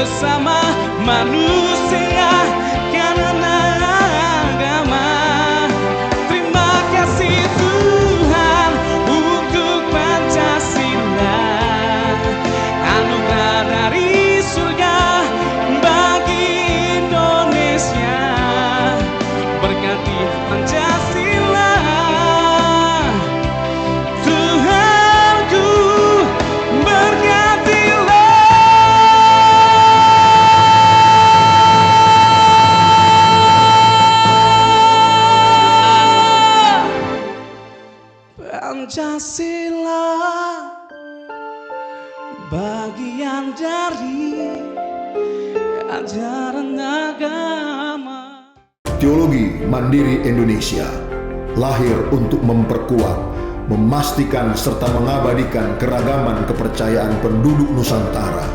sesama manusia karena agama. Terima kasih Tuhan untuk Pancasila, anugerah dari surga bagi Indonesia. Berkati Pancasila, Tuhanku berkatilah. Pancasila bagian dari ajaran agama. Teologi Mandiri Indonesia lahir untuk memperkuat, memastikan serta mengabadikan keragaman kepercayaan penduduk Nusantara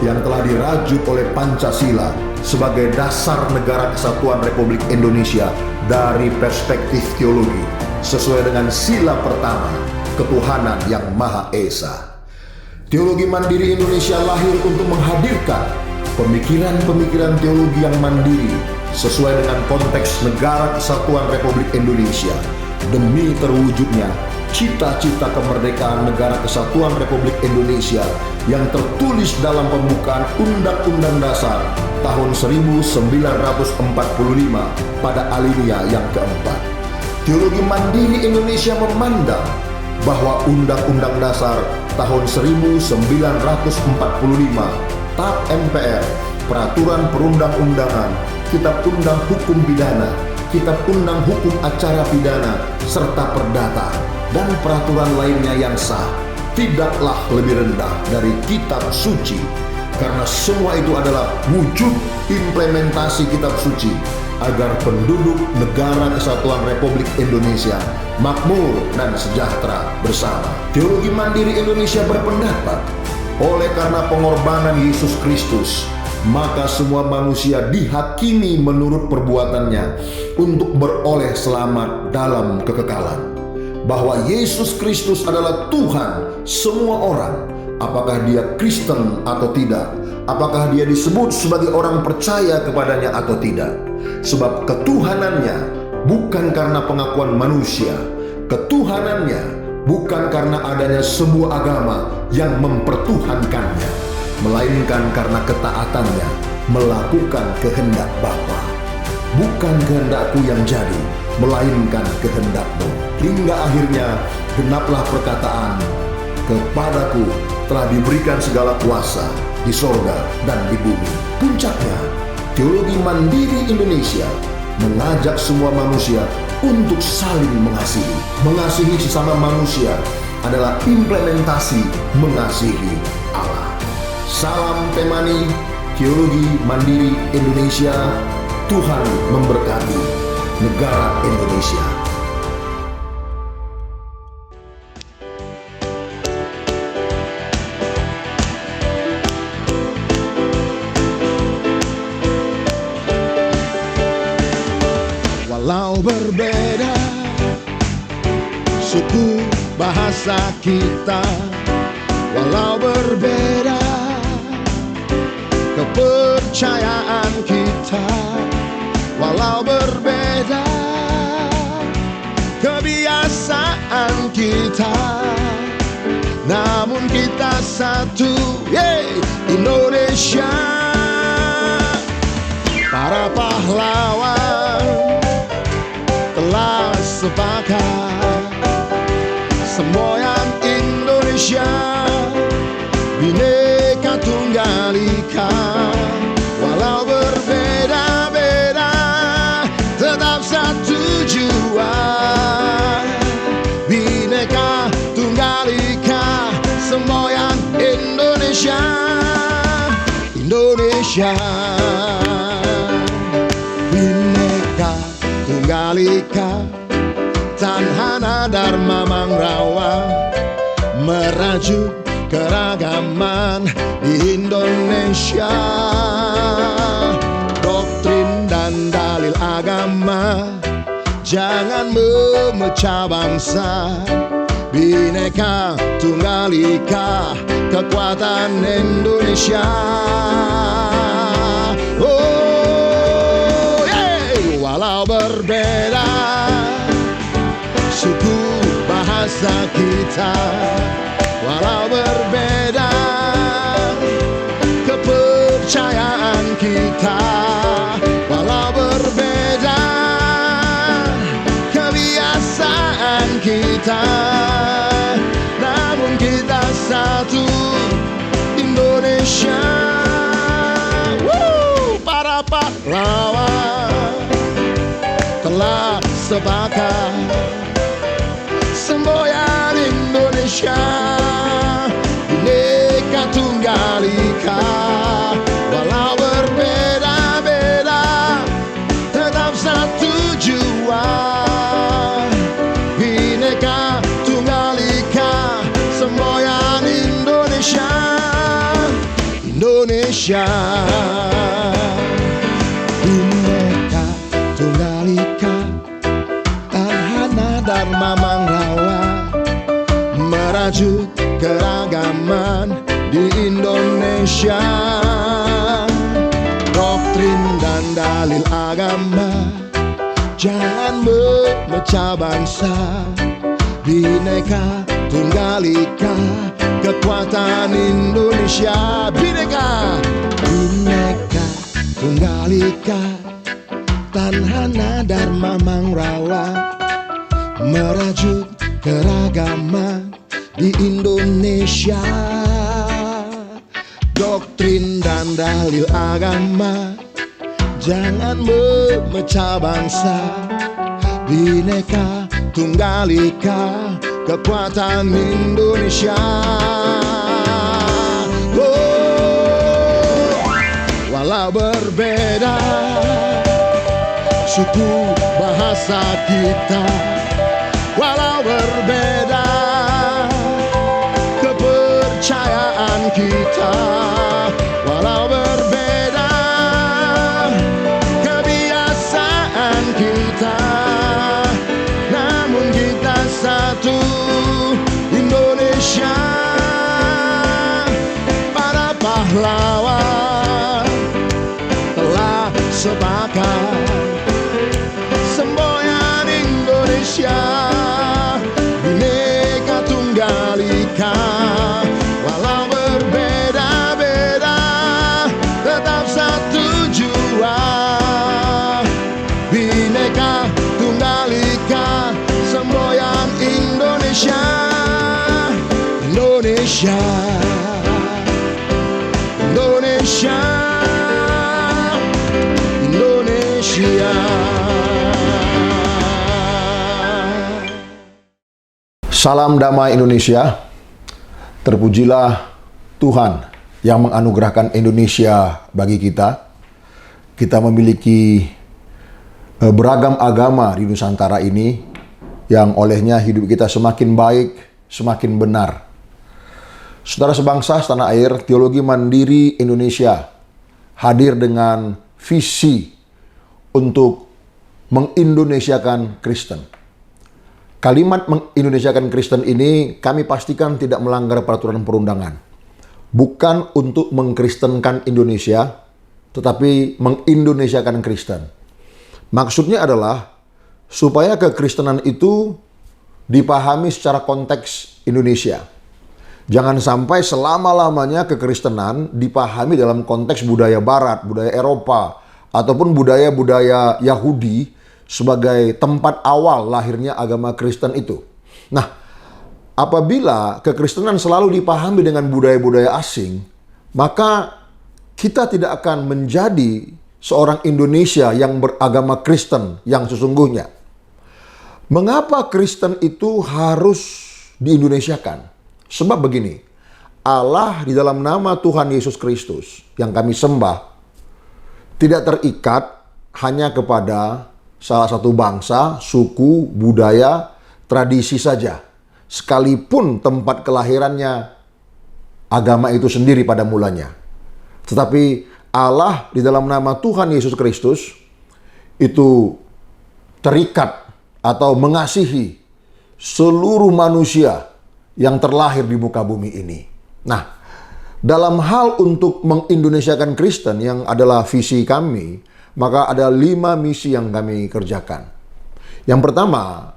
yang telah dirajut oleh Pancasila sebagai dasar negara kesatuan Republik Indonesia dari perspektif teologi sesuai dengan sila pertama, ketuhanan yang Maha Esa. Teologi Mandiri Indonesia lahir untuk menghadirkan pemikiran-pemikiran teologi yang mandiri sesuai dengan konteks negara kesatuan Republik Indonesia demi terwujudnya cita-cita kemerdekaan negara kesatuan Republik Indonesia yang tertulis dalam pembukaan Undang-Undang Dasar tahun 1945 pada alinea yang keempat. Teologi Mandiri Indonesia memandang bahwa Undang-Undang Dasar tahun 1945, TAP MPR, Peraturan Perundang-undangan, Kitab Undang Hukum Pidana, Kitab Undang Hukum Acara Pidana, serta Perdata, dan peraturan lainnya yang sah, tidaklah lebih rendah dari kitab suci, karena semua itu adalah wujud implementasi kitab suci agar penduduk negara kesatuan Republik Indonesia makmur dan sejahtera bersama. Teologi Mandiri Indonesia berpendapat, oleh karena pengorbanan Yesus Kristus, maka semua manusia dihakimi menurut perbuatannya untuk beroleh selamat dalam kekekalan. Bahwa Yesus Kristus adalah Tuhan semua orang, apakah dia Kristen atau tidak, apakah dia disebut sebagai orang percaya kepadanya atau tidak. Sebab ketuhanannya bukan karena pengakuan manusia, ketuhanannya bukan karena adanya sebuah agama yang mempertuhankannya, melainkan karena ketaatannya melakukan kehendak Bapa. Bukan kehendakku yang jadi, melainkan kehendak-Mu. Hingga akhirnya genaplah perkataan, kepadaku telah diberikan segala kuasa di sorga dan di bumi. Puncaknya, teologi mandiri Indonesia mengajak semua manusia untuk saling mengasihi. Mengasihi sesama manusia adalah implementasi mengasihi Allah. Salam Temani, Teologi Mandiri Indonesia. Tuhan memberkati negara Indonesia. Walau berbeda suku bahasa kita, walau berbeda kepercayaan kita, walau berbeda kebiasaan kita, namun kita satu, Indonesia. Para pahlawan telah sepakat, semboyan Indonesia Bhinneka Tunggal Ika. Walau berbeda-beda tetap satu jua, Bhinneka Tunggal Ika, semboyan Indonesia. Indonesia, Bhinneka Tunggal Ika, Tanhana Dharma Mangrawa, merajuk keragaman di Indonesia. Doktrin dan dalil agama jangan memecah bangsa, Bhinneka Tunggal Ika, kekuatan Indonesia. Oh, yeah. Walau berbeda suku bahasa kita, walau berbeda kepercayaan kita, walau berbeda kebiasaan kita, namun kita satu Indonesia. Para pahlawan telah sepakat semboyan Indonesia, Bhinneka Tunggal Ika. Walau berbeda-beda tetap satu jua, Bhinneka Tunggal Ika, semboyan Indonesia, Indonesia. Bhinneka Tunggal Ika, Tanhana Dharma Mangrawa, merajut keragaman di Indonesia. Doktrin dan dalil agama jangan memecah bangsa, Bhinneka Tunggal Ika, kekuatan Indonesia. Bhinneka, Bhinneka Tunggal Ika, Tanhana Dharma Mangrawa, merajut keragaman di Indonesia. Doktrin dan dalil agama jangan memecah bangsa, Bhinneka Tunggal Ika, kekuatan Indonesia. Oh, walau berbeda suku bahasa kita, walau berbeda kepercayaan kita, walau berbeda kebiasaan kita, namun kita satu Indonesia. Para pahlawan telah sepakat semboyan Indonesia, Bhinneka Tunggal Ika. Walau berbeda-beda tetap satu jua, Bhinneka Tunggal Ika, semboyan Indonesia, Indonesia, Indonesia, Indonesia. Salam damai Indonesia. Terpujilah Tuhan yang menganugerahkan Indonesia bagi kita. Kita memiliki beragam agama di Nusantara ini yang olehnya hidup kita semakin baik, semakin benar. Saudara sebangsa setanah air, Teologi Mandiri Indonesia hadir dengan visi untuk mengindonesiakan Kristen. Kalimat mengindonesiakan Kristen ini kami pastikan tidak melanggar peraturan perundangan. Bukan untuk mengkristenkan Indonesia, tetapi mengindonesiakan Kristen. Maksudnya adalah supaya kekristenan itu dipahami secara konteks Indonesia. Jangan sampai selama-lamanya kekristenan dipahami dalam konteks budaya Barat, budaya Eropa, ataupun budaya-budaya Yahudi sebagai tempat awal lahirnya agama Kristen itu. Nah, apabila kekristenan selalu dipahami dengan budaya-budaya asing, maka kita tidak akan menjadi seorang Indonesia yang beragama Kristen yang sesungguhnya. Mengapa Kristen itu harus diindonesiakan? Sebab begini, Allah di dalam nama Tuhan Yesus Kristus yang kami sembah tidak terikat hanya kepada salah satu bangsa, suku, budaya, tradisi saja. Sekalipun tempat kelahirannya agama itu sendiri pada mulanya. Tetapi Allah di dalam nama Tuhan Yesus Kristus itu terikat atau mengasihi seluruh manusia yang terlahir di muka bumi ini. Nah, dalam hal untuk mengindonesiakan Kristen yang adalah visi kami, maka ada 5 misi yang kami kerjakan. Yang pertama,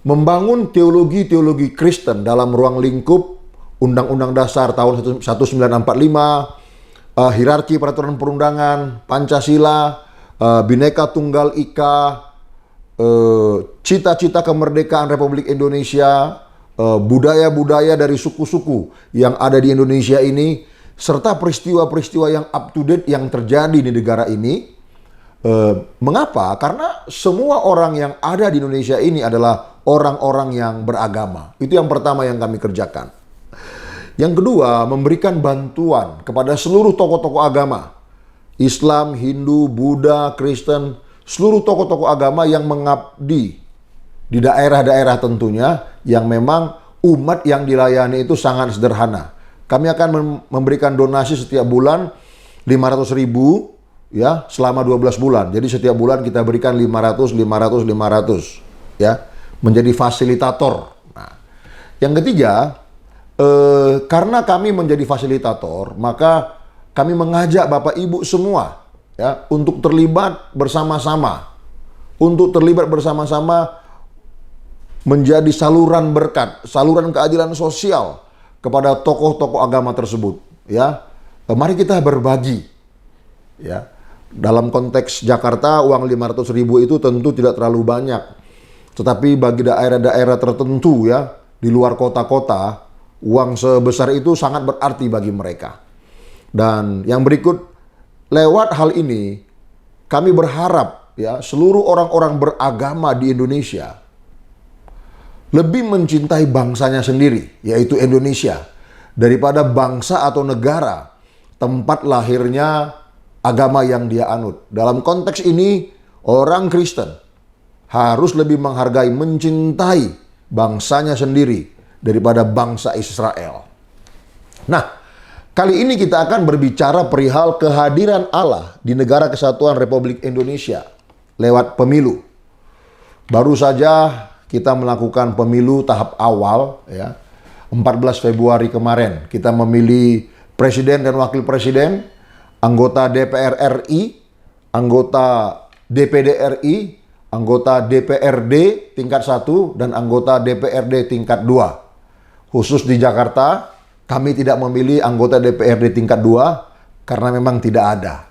membangun teologi-teologi Kristen dalam ruang lingkup Undang-Undang Dasar tahun 1945, hierarki peraturan perundangan, Pancasila, Bhinneka Tunggal Ika, cita-cita kemerdekaan Republik Indonesia, budaya-budaya dari suku-suku yang ada di Indonesia ini, serta peristiwa-peristiwa yang up to date yang terjadi di negara ini. Mengapa? Karena semua orang yang ada di Indonesia ini adalah orang-orang yang beragama. Itu yang pertama yang kami kerjakan. Yang kedua, memberikan bantuan kepada seluruh tokoh-tokoh agama. Islam, Hindu, Buddha, Kristen, seluruh tokoh-tokoh agama yang mengabdi di daerah-daerah tentunya yang memang umat yang dilayani itu sangat sederhana. Kami akan memberikan donasi setiap bulan 500.000 ya selama 12 bulan. Jadi setiap bulan kita berikan 500 ya menjadi fasilitator. Nah, yang ketiga, karena kami menjadi fasilitator, maka kami mengajak Bapak Ibu semua ya untuk terlibat bersama-sama menjadi saluran berkat, saluran keadilan sosial kepada tokoh-tokoh agama tersebut ya. Mari kita berbagi ya. Dalam konteks Jakarta, uang 500.000 itu tentu tidak terlalu banyak. Tetapi bagi daerah-daerah tertentu ya, di luar kota-kota, uang sebesar itu sangat berarti bagi mereka. Dan yang berikut, lewat hal ini, kami berharap ya seluruh orang-orang beragama di Indonesia lebih mencintai bangsanya sendiri, yaitu Indonesia, daripada bangsa atau negara tempat lahirnya agama yang dia anut. Dalam konteks ini, orang Kristen harus lebih menghargai, mencintai bangsanya sendiri daripada bangsa Israel. Nah, kali ini kita akan berbicara perihal kehadiran Allah di Negara Kesatuan Republik Indonesia lewat pemilu. Baru saja kita melakukan pemilu tahap awal ya. 14 Februari kemarin kita memilih presiden dan wakil presiden, anggota DPR RI, anggota DPD RI, anggota DPRD tingkat 1, dan anggota DPRD tingkat 2. Khusus di Jakarta, kami tidak memilih anggota DPRD tingkat 2 karena memang tidak ada.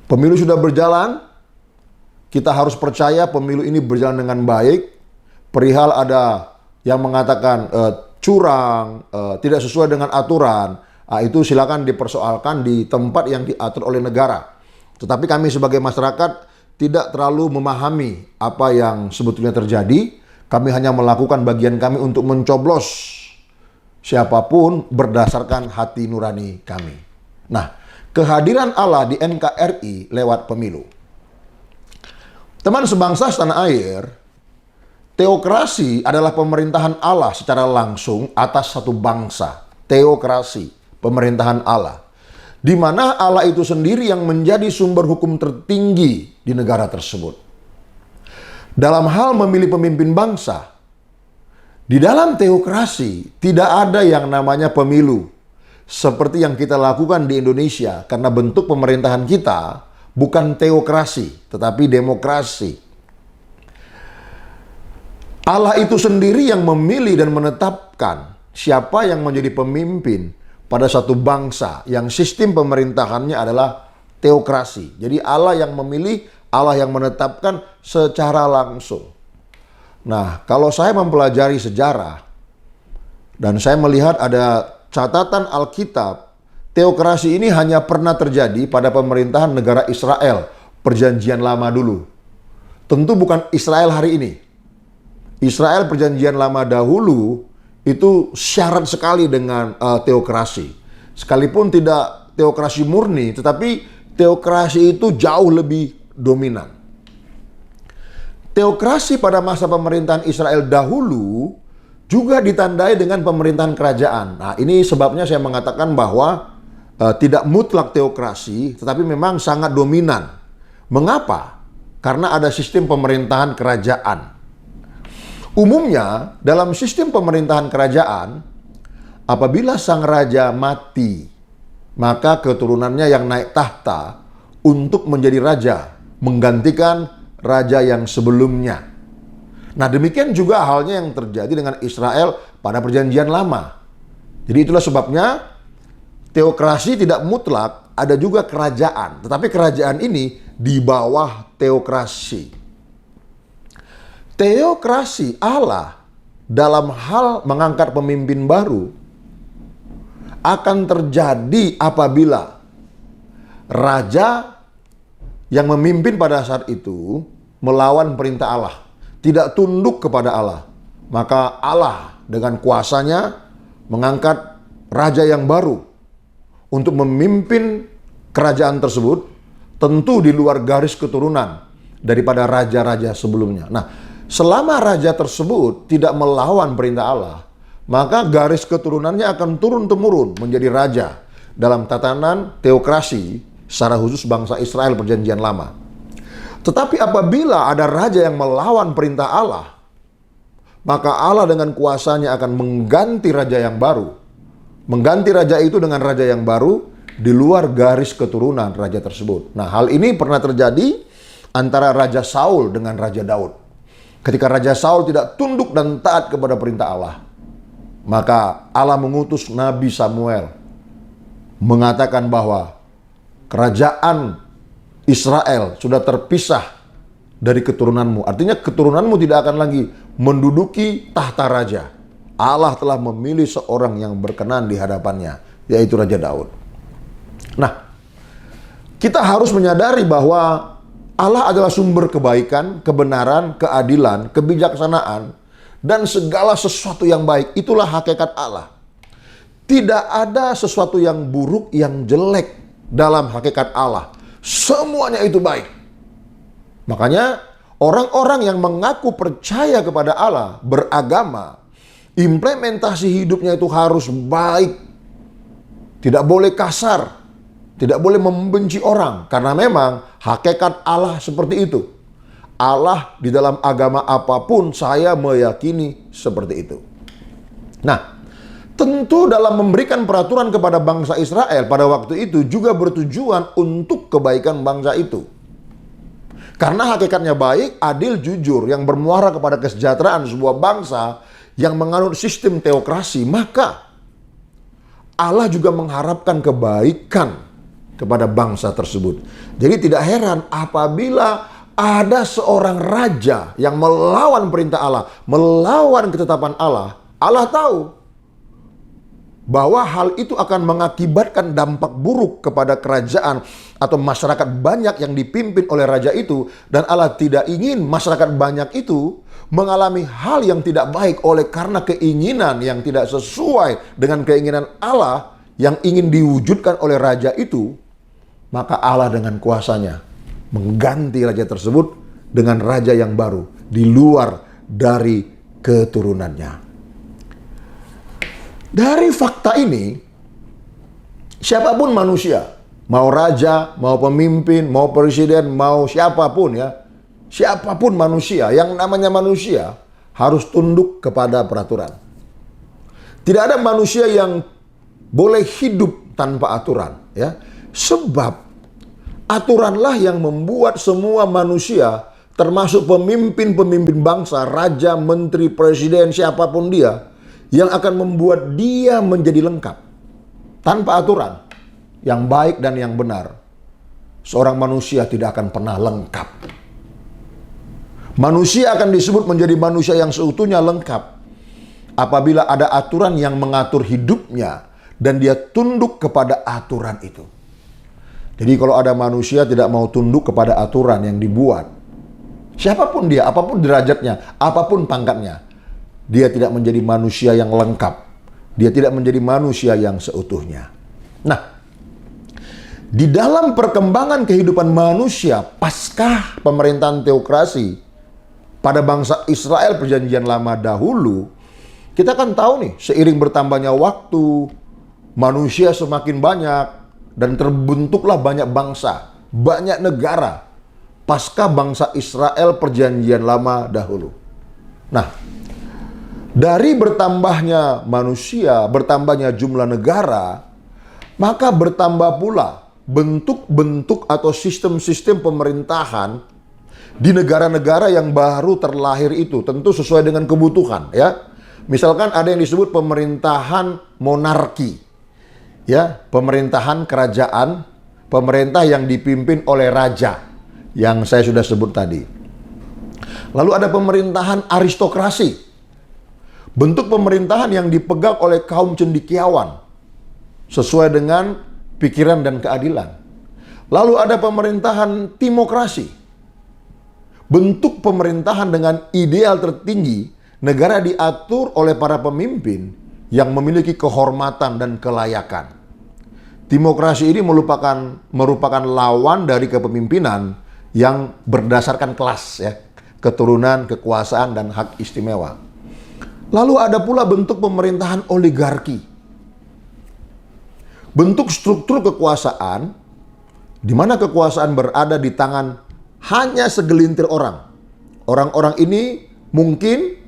Pemilu sudah berjalan, kita harus percaya pemilu ini berjalan dengan baik. Perihal ada yang mengatakan curang, tidak sesuai dengan aturan, itu silakan dipersoalkan di tempat yang diatur oleh negara. Tetapi kami sebagai masyarakat tidak terlalu memahami apa yang sebetulnya terjadi. Kami hanya melakukan bagian kami untuk mencoblos siapapun berdasarkan hati nurani kami. Nah, kehadiran Allah di NKRI lewat pemilu. Teman sebangsa setanah air, teokrasi adalah pemerintahan Allah secara langsung atas satu bangsa. Teokrasi, pemerintahan Allah, di mana Allah itu sendiri yang menjadi sumber hukum tertinggi di negara tersebut. Dalam hal memilih pemimpin bangsa, di dalam teokrasi tidak ada yang namanya pemilu seperti yang kita lakukan di Indonesia, karena bentuk pemerintahan kita bukan teokrasi tetapi demokrasi. Allah itu sendiri yang memilih dan menetapkan siapa yang menjadi pemimpin pada satu bangsa yang sistem pemerintahannya adalah teokrasi. Jadi Allah yang memilih, Allah yang menetapkan secara langsung. Nah, kalau saya mempelajari sejarah dan saya melihat ada catatan Alkitab, teokrasi ini hanya pernah terjadi pada pemerintahan negara Israel, perjanjian lama dulu. Tentu bukan Israel hari ini. Israel perjanjian lama dahulu itu syarat sekali dengan teokrasi. Sekalipun tidak teokrasi murni, tetapi teokrasi itu jauh lebih dominan. Teokrasi pada masa pemerintahan Israel dahulu juga ditandai dengan pemerintahan kerajaan. Nah, ini sebabnya saya mengatakan bahwa tidak mutlak teokrasi, tetapi memang sangat dominan. Mengapa? Karena ada sistem pemerintahan kerajaan. Umumnya dalam sistem pemerintahan kerajaan, apabila sang raja mati, maka keturunannya yang naik tahta untuk menjadi raja, menggantikan raja yang sebelumnya. Nah, demikian juga halnya yang terjadi dengan Israel pada Perjanjian Lama. Jadi itulah sebabnya teokrasi tidak mutlak, ada juga kerajaan. Tetapi kerajaan ini di bawah teokrasi. Teokrasi Allah dalam hal mengangkat pemimpin baru akan terjadi apabila raja yang memimpin pada saat itu melawan perintah Allah, tidak tunduk kepada Allah. Maka Allah dengan kuasanya mengangkat raja yang baru untuk memimpin kerajaan tersebut, tentu di luar garis keturunan daripada raja-raja sebelumnya. Nah, selama raja tersebut tidak melawan perintah Allah, maka garis keturunannya akan turun-temurun menjadi raja dalam tatanan teokrasi, secara khusus bangsa Israel Perjanjian Lama. Tetapi apabila ada raja yang melawan perintah Allah, maka Allah dengan kuasanya akan mengganti raja yang baru. Mengganti raja itu dengan raja yang baru di luar garis keturunan raja tersebut. Nah, hal ini pernah terjadi antara Raja Saul dengan Raja Daud. Ketika Raja Saul tidak tunduk dan taat kepada perintah Allah, maka Allah mengutus Nabi Samuel mengatakan bahwa kerajaan Israel sudah terpisah dari keturunanmu. Artinya keturunanmu tidak akan lagi menduduki tahta raja. Allah telah memilih seorang yang berkenan di hadapannya, yaitu Raja Daud. Nah, kita harus menyadari bahwa Allah adalah sumber kebaikan, kebenaran, keadilan, kebijaksanaan, dan segala sesuatu yang baik. Itulah hakikat Allah. Tidak ada sesuatu yang buruk, yang jelek dalam hakikat Allah. Semuanya itu baik. Makanya orang-orang yang mengaku percaya kepada Allah, beragama, implementasi hidupnya itu harus baik. Tidak boleh kasar. Tidak boleh membenci orang, karena memang hakikat Allah seperti itu. Allah di dalam agama apapun saya meyakini seperti itu. Nah, tentu dalam memberikan peraturan kepada bangsa Israel pada waktu itu juga bertujuan untuk kebaikan bangsa itu. Karena hakikatnya baik, adil, jujur, yang bermuara kepada kesejahteraan sebuah bangsa yang menganut sistem teokrasi, maka Allah juga mengharapkan kebaikan kepada bangsa tersebut. Jadi tidak heran apabila ada seorang raja yang melawan perintah Allah, melawan ketetapan Allah. Allah tahu bahwa hal itu akan mengakibatkan dampak buruk kepada kerajaan atau masyarakat banyak yang dipimpin oleh raja itu. Dan Allah tidak ingin masyarakat banyak itu mengalami hal yang tidak baik oleh karena keinginan yang tidak sesuai dengan keinginan Allah yang ingin diwujudkan oleh raja itu. Maka Allah dengan kuasanya mengganti raja tersebut dengan raja yang baru di luar dari keturunannya. Dari fakta ini, siapapun manusia, mau raja, mau pemimpin, mau presiden, mau siapapun ya, siapapun manusia, yang namanya manusia harus tunduk kepada peraturan. Tidak ada manusia yang boleh hidup tanpa aturan, ya. Sebab aturanlah yang membuat semua manusia, termasuk pemimpin-pemimpin bangsa, raja, menteri, presiden, siapapun dia, yang akan membuat dia menjadi lengkap. Tanpa aturan yang baik dan yang benar, seorang manusia tidak akan pernah lengkap. Manusia akan disebut menjadi manusia yang seutuhnya lengkap apabila ada aturan yang mengatur hidupnya dan dia tunduk kepada aturan itu. Jadi kalau ada manusia tidak mau tunduk kepada aturan yang dibuat, siapapun dia, apapun derajatnya, apapun pangkatnya, dia tidak menjadi manusia yang lengkap. Dia tidak menjadi manusia yang seutuhnya. Nah, di dalam perkembangan kehidupan manusia pasca pemerintahan teokrasi pada bangsa Israel Perjanjian Lama dahulu, kita kan tahu nih, seiring bertambahnya waktu, manusia semakin banyak, dan terbentuklah banyak bangsa, banyak negara pasca bangsa Israel Perjanjian Lama dahulu. Nah, dari bertambahnya manusia, bertambahnya jumlah negara, maka bertambah pula bentuk-bentuk atau sistem-sistem pemerintahan di negara-negara yang baru terlahir itu, tentu sesuai dengan kebutuhan, ya. Misalkan ada yang disebut pemerintahan monarki, ya, pemerintahan kerajaan, pemerintah yang dipimpin oleh raja, yang saya sudah sebut tadi. Lalu ada pemerintahan aristokrasi, bentuk pemerintahan yang dipegang oleh kaum cendekiawan, sesuai dengan pikiran dan keadilan. Lalu ada pemerintahan timokrasi, bentuk pemerintahan dengan ideal tertinggi, negara diatur oleh para pemimpin yang memiliki kehormatan dan kelayakan. Timokrasi ini merupakan lawan dari kepemimpinan yang berdasarkan kelas, ya, keturunan, kekuasaan, dan hak istimewa. Lalu ada pula bentuk pemerintahan oligarki, bentuk struktur kekuasaan di mana kekuasaan berada di tangan hanya segelintir orang. Orang-orang ini mungkin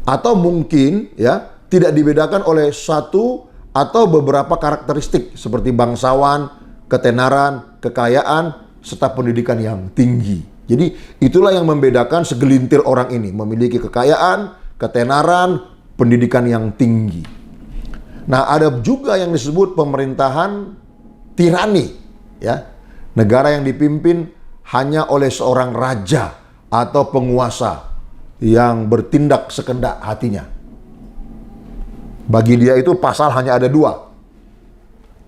atau mungkin, ya, tidak dibedakan oleh satu atau beberapa karakteristik seperti bangsawan, ketenaran, kekayaan, serta pendidikan yang tinggi. Jadi itulah yang membedakan segelintir orang ini, memiliki kekayaan, ketenaran, pendidikan yang tinggi. Nah, ada juga yang disebut pemerintahan tirani, ya. Negara yang dipimpin hanya oleh seorang raja atau penguasa yang bertindak sekendak hatinya. Bagi dia itu pasal hanya ada dua.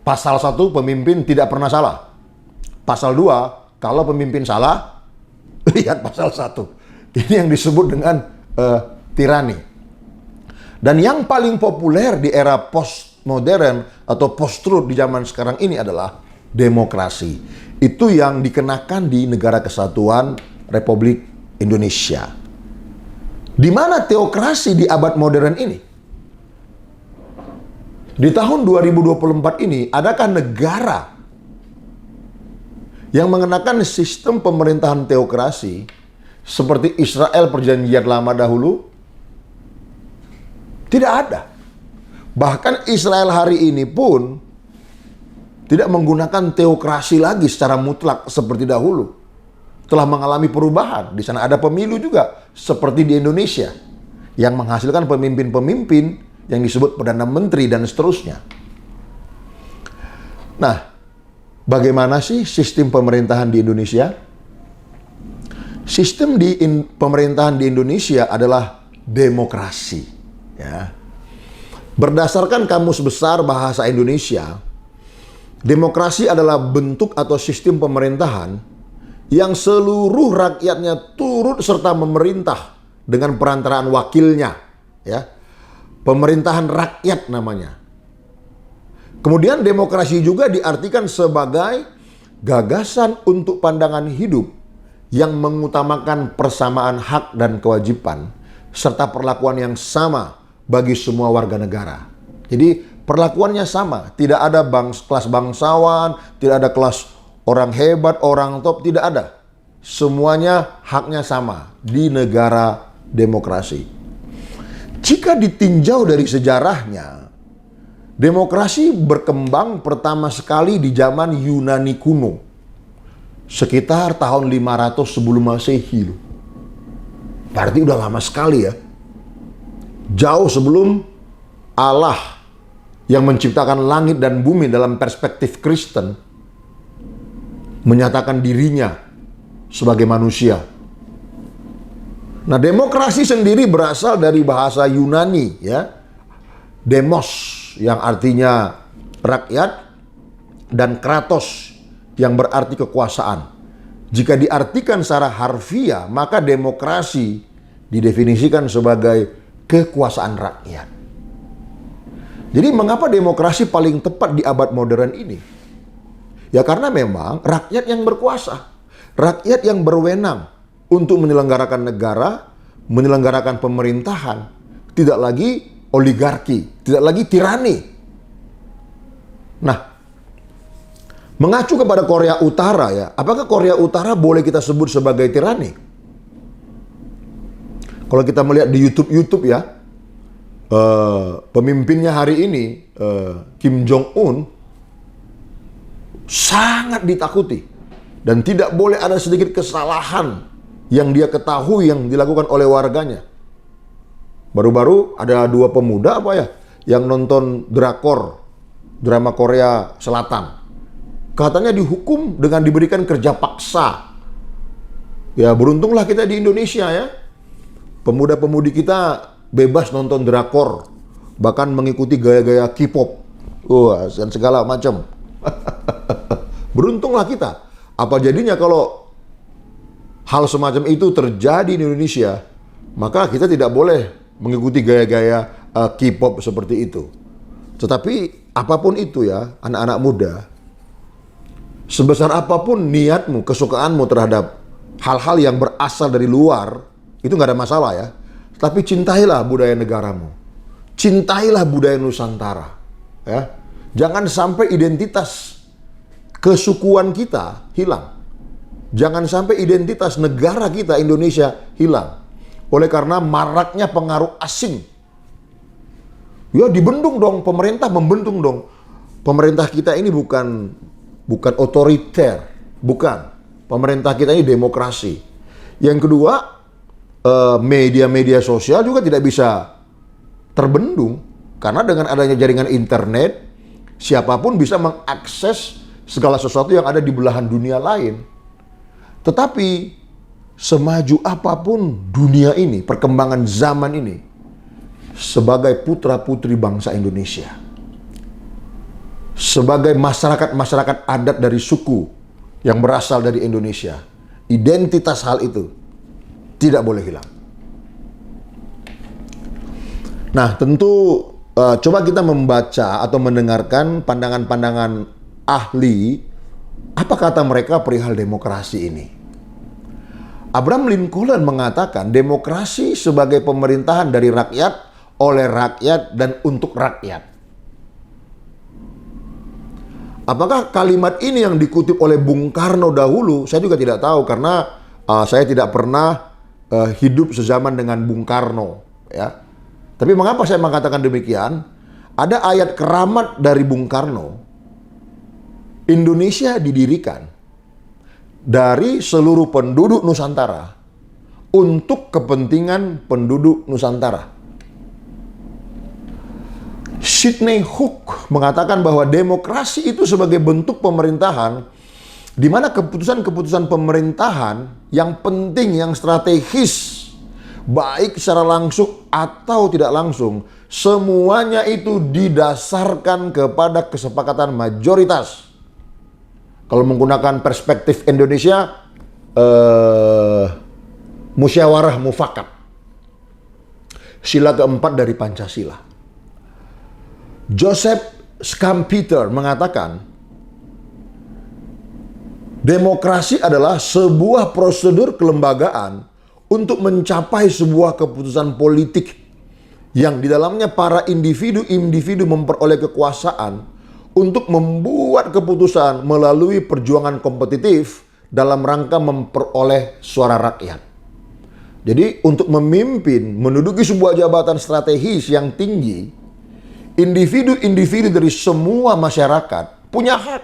Pasal 1, pemimpin tidak pernah salah. Pasal 2, kalau pemimpin salah, lihat pasal 1. Ini yang disebut dengan tirani. Dan yang paling populer di era postmodern atau post-truth di zaman sekarang ini adalah demokrasi. Itu yang dikenakan di Negara Kesatuan Republik Indonesia. Di mana teokrasi di abad modern ini? Di tahun 2024 ini, adakah negara yang mengenakan sistem pemerintahan teokrasi seperti Israel perjanjian lama dahulu? Tidak ada. Bahkan Israel hari ini pun tidak menggunakan teokrasi lagi secara mutlak seperti dahulu. Telah mengalami perubahan. Di sana ada pemilu juga, seperti di Indonesia, yang menghasilkan pemimpin-pemimpin yang disebut Perdana Menteri dan seterusnya. Nah, bagaimana sih sistem pemerintahan di Indonesia? Sistem pemerintahan di Indonesia adalah demokrasi. Ya. Berdasarkan Kamus Besar Bahasa Indonesia, demokrasi adalah bentuk atau sistem pemerintahan yang seluruh rakyatnya turut serta memerintah dengan perantaraan wakilnya, ya. Pemerintahan rakyat namanya. Kemudian demokrasi juga diartikan sebagai gagasan untuk pandangan hidup yang mengutamakan persamaan hak dan kewajiban serta perlakuan yang sama bagi semua warga negara. Jadi perlakuannya sama, tidak ada kelas bangsawan, tidak ada kelas orang hebat, orang top, tidak ada. Semuanya haknya sama di negara demokrasi. Jika ditinjau dari sejarahnya, demokrasi berkembang pertama sekali di zaman Yunani kuno. Sekitar tahun 500 sebelum Masehi. Berarti udah lama sekali, ya. Jauh sebelum Allah yang menciptakan langit dan bumi dalam perspektif Kristen menyatakan dirinya sebagai manusia. Nah, demokrasi sendiri berasal dari bahasa Yunani, ya. Demos yang artinya rakyat dan kratos yang berarti kekuasaan. Jika diartikan secara harfiah, maka demokrasi didefinisikan sebagai kekuasaan rakyat. Jadi mengapa demokrasi paling tepat di abad modern ini? Ya karena memang rakyat yang berkuasa, rakyat yang berwenang untuk menyelenggarakan negara, menyelenggarakan pemerintahan, tidak lagi oligarki, tidak lagi tirani. Nah, mengacu kepada Korea Utara, ya, apakah Korea Utara boleh kita sebut sebagai tirani? Kalau kita melihat di YouTube ya, pemimpinnya hari ini, Kim Jong-un, sangat ditakuti. Dan tidak boleh ada sedikit kesalahan yang dia ketahui yang dilakukan oleh warganya. Baru-baru ada 2 pemuda yang nonton drama Korea Selatan. Katanya dihukum dengan diberikan kerja paksa. Ya, beruntunglah kita di Indonesia ya. Pemuda-pemudi kita bebas nonton drakor, bahkan mengikuti gaya-gaya K-pop. Dan segala macam. Beruntunglah kita. Apa jadinya kalau hal semacam itu terjadi di Indonesia, maka kita tidak boleh mengikuti gaya-gaya K-pop seperti itu. Tetapi apapun itu ya, anak-anak muda, sebesar apapun niatmu, kesukaanmu terhadap hal-hal yang berasal dari luar, itu nggak ada masalah ya. Tapi cintailah budaya negaramu. Cintailah budaya Nusantara. Ya. Jangan sampai identitas kesukuan kita hilang. Jangan sampai identitas negara kita Indonesia hilang. Oleh karena maraknya pengaruh asing. Ya dibendung dong, pemerintah membendung dong. Pemerintah kita ini bukan otoriter, bukan. Pemerintah kita ini demokrasi. Yang kedua, media-media sosial juga tidak bisa terbendung. Karena dengan adanya jaringan internet, siapapun bisa mengakses segala sesuatu yang ada di belahan dunia lain. Tetapi semaju apapun dunia ini, perkembangan zaman ini, sebagai putra-putri bangsa Indonesia, sebagai masyarakat-masyarakat adat dari suku yang berasal dari Indonesia, identitas hal itu tidak boleh hilang. Nah, tentu coba kita membaca atau mendengarkan pandangan-pandangan ahli, apa kata mereka perihal demokrasi ini. Abraham Lincoln mengatakan demokrasi sebagai pemerintahan dari rakyat, oleh rakyat, dan untuk rakyat. Apakah kalimat ini yang dikutip oleh Bung Karno dahulu? Saya juga tidak tahu karena saya tidak pernah hidup sezaman dengan Bung Karno. Ya. Tapi mengapa saya mengatakan demikian? Ada ayat keramat dari Bung Karno. Indonesia didirikan dari seluruh penduduk Nusantara untuk kepentingan penduduk Nusantara. Sidney Hook mengatakan bahwa demokrasi itu sebagai bentuk pemerintahan di mana keputusan-keputusan pemerintahan yang penting, yang strategis, baik secara langsung atau tidak langsung, semuanya itu didasarkan kepada kesepakatan mayoritas. Kalau menggunakan perspektif Indonesia, musyawarah mufakat. Sila keempat dari Pancasila. Joseph Schumpeter mengatakan, demokrasi adalah sebuah prosedur kelembagaan untuk mencapai sebuah keputusan politik yang di dalamnya para individu-individu memperoleh kekuasaan untuk membuat keputusan melalui perjuangan kompetitif dalam rangka memperoleh suara rakyat. Jadi untuk memimpin, menduduki sebuah jabatan strategis yang tinggi, individu-individu dari semua masyarakat punya hak.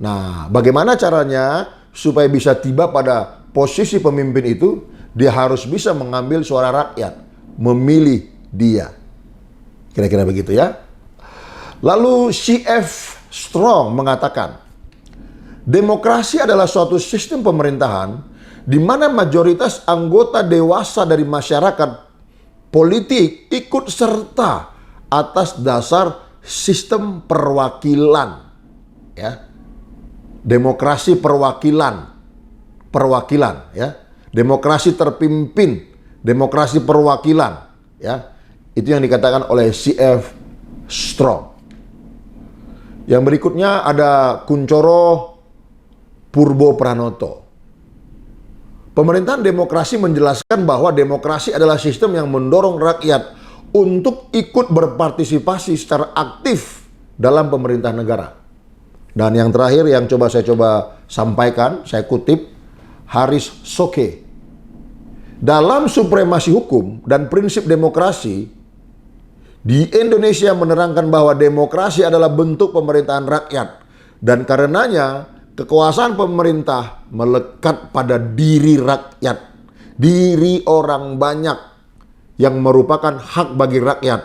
Nah, bagaimana caranya supaya bisa tiba pada posisi pemimpin itu? Dia harus bisa mengambil suara rakyat, memilih dia. Kira-kira begitu ya. Lalu C.F. Strong mengatakan, demokrasi adalah suatu sistem pemerintahan di mana mayoritas anggota dewasa dari masyarakat politik ikut serta atas dasar sistem perwakilan. Ya. Demokrasi perwakilan ya. Demokrasi terpimpin, demokrasi perwakilan ya. Itu yang dikatakan oleh C.F. Strong. Yang berikutnya ada Kuncoro Purbo Pranoto. Pemerintahan demokrasi menjelaskan bahwa demokrasi adalah sistem yang mendorong rakyat untuk ikut berpartisipasi secara aktif dalam pemerintahan negara. Dan yang terakhir yang saya coba sampaikan, saya kutip Haris Soke. dalam supremasi hukum dan prinsip demokrasi, di Indonesia menerangkan bahwa demokrasi adalah bentuk pemerintahan rakyat. Dan karenanya kekuasaan pemerintah melekat pada diri rakyat, diri orang banyak yang merupakan hak bagi rakyat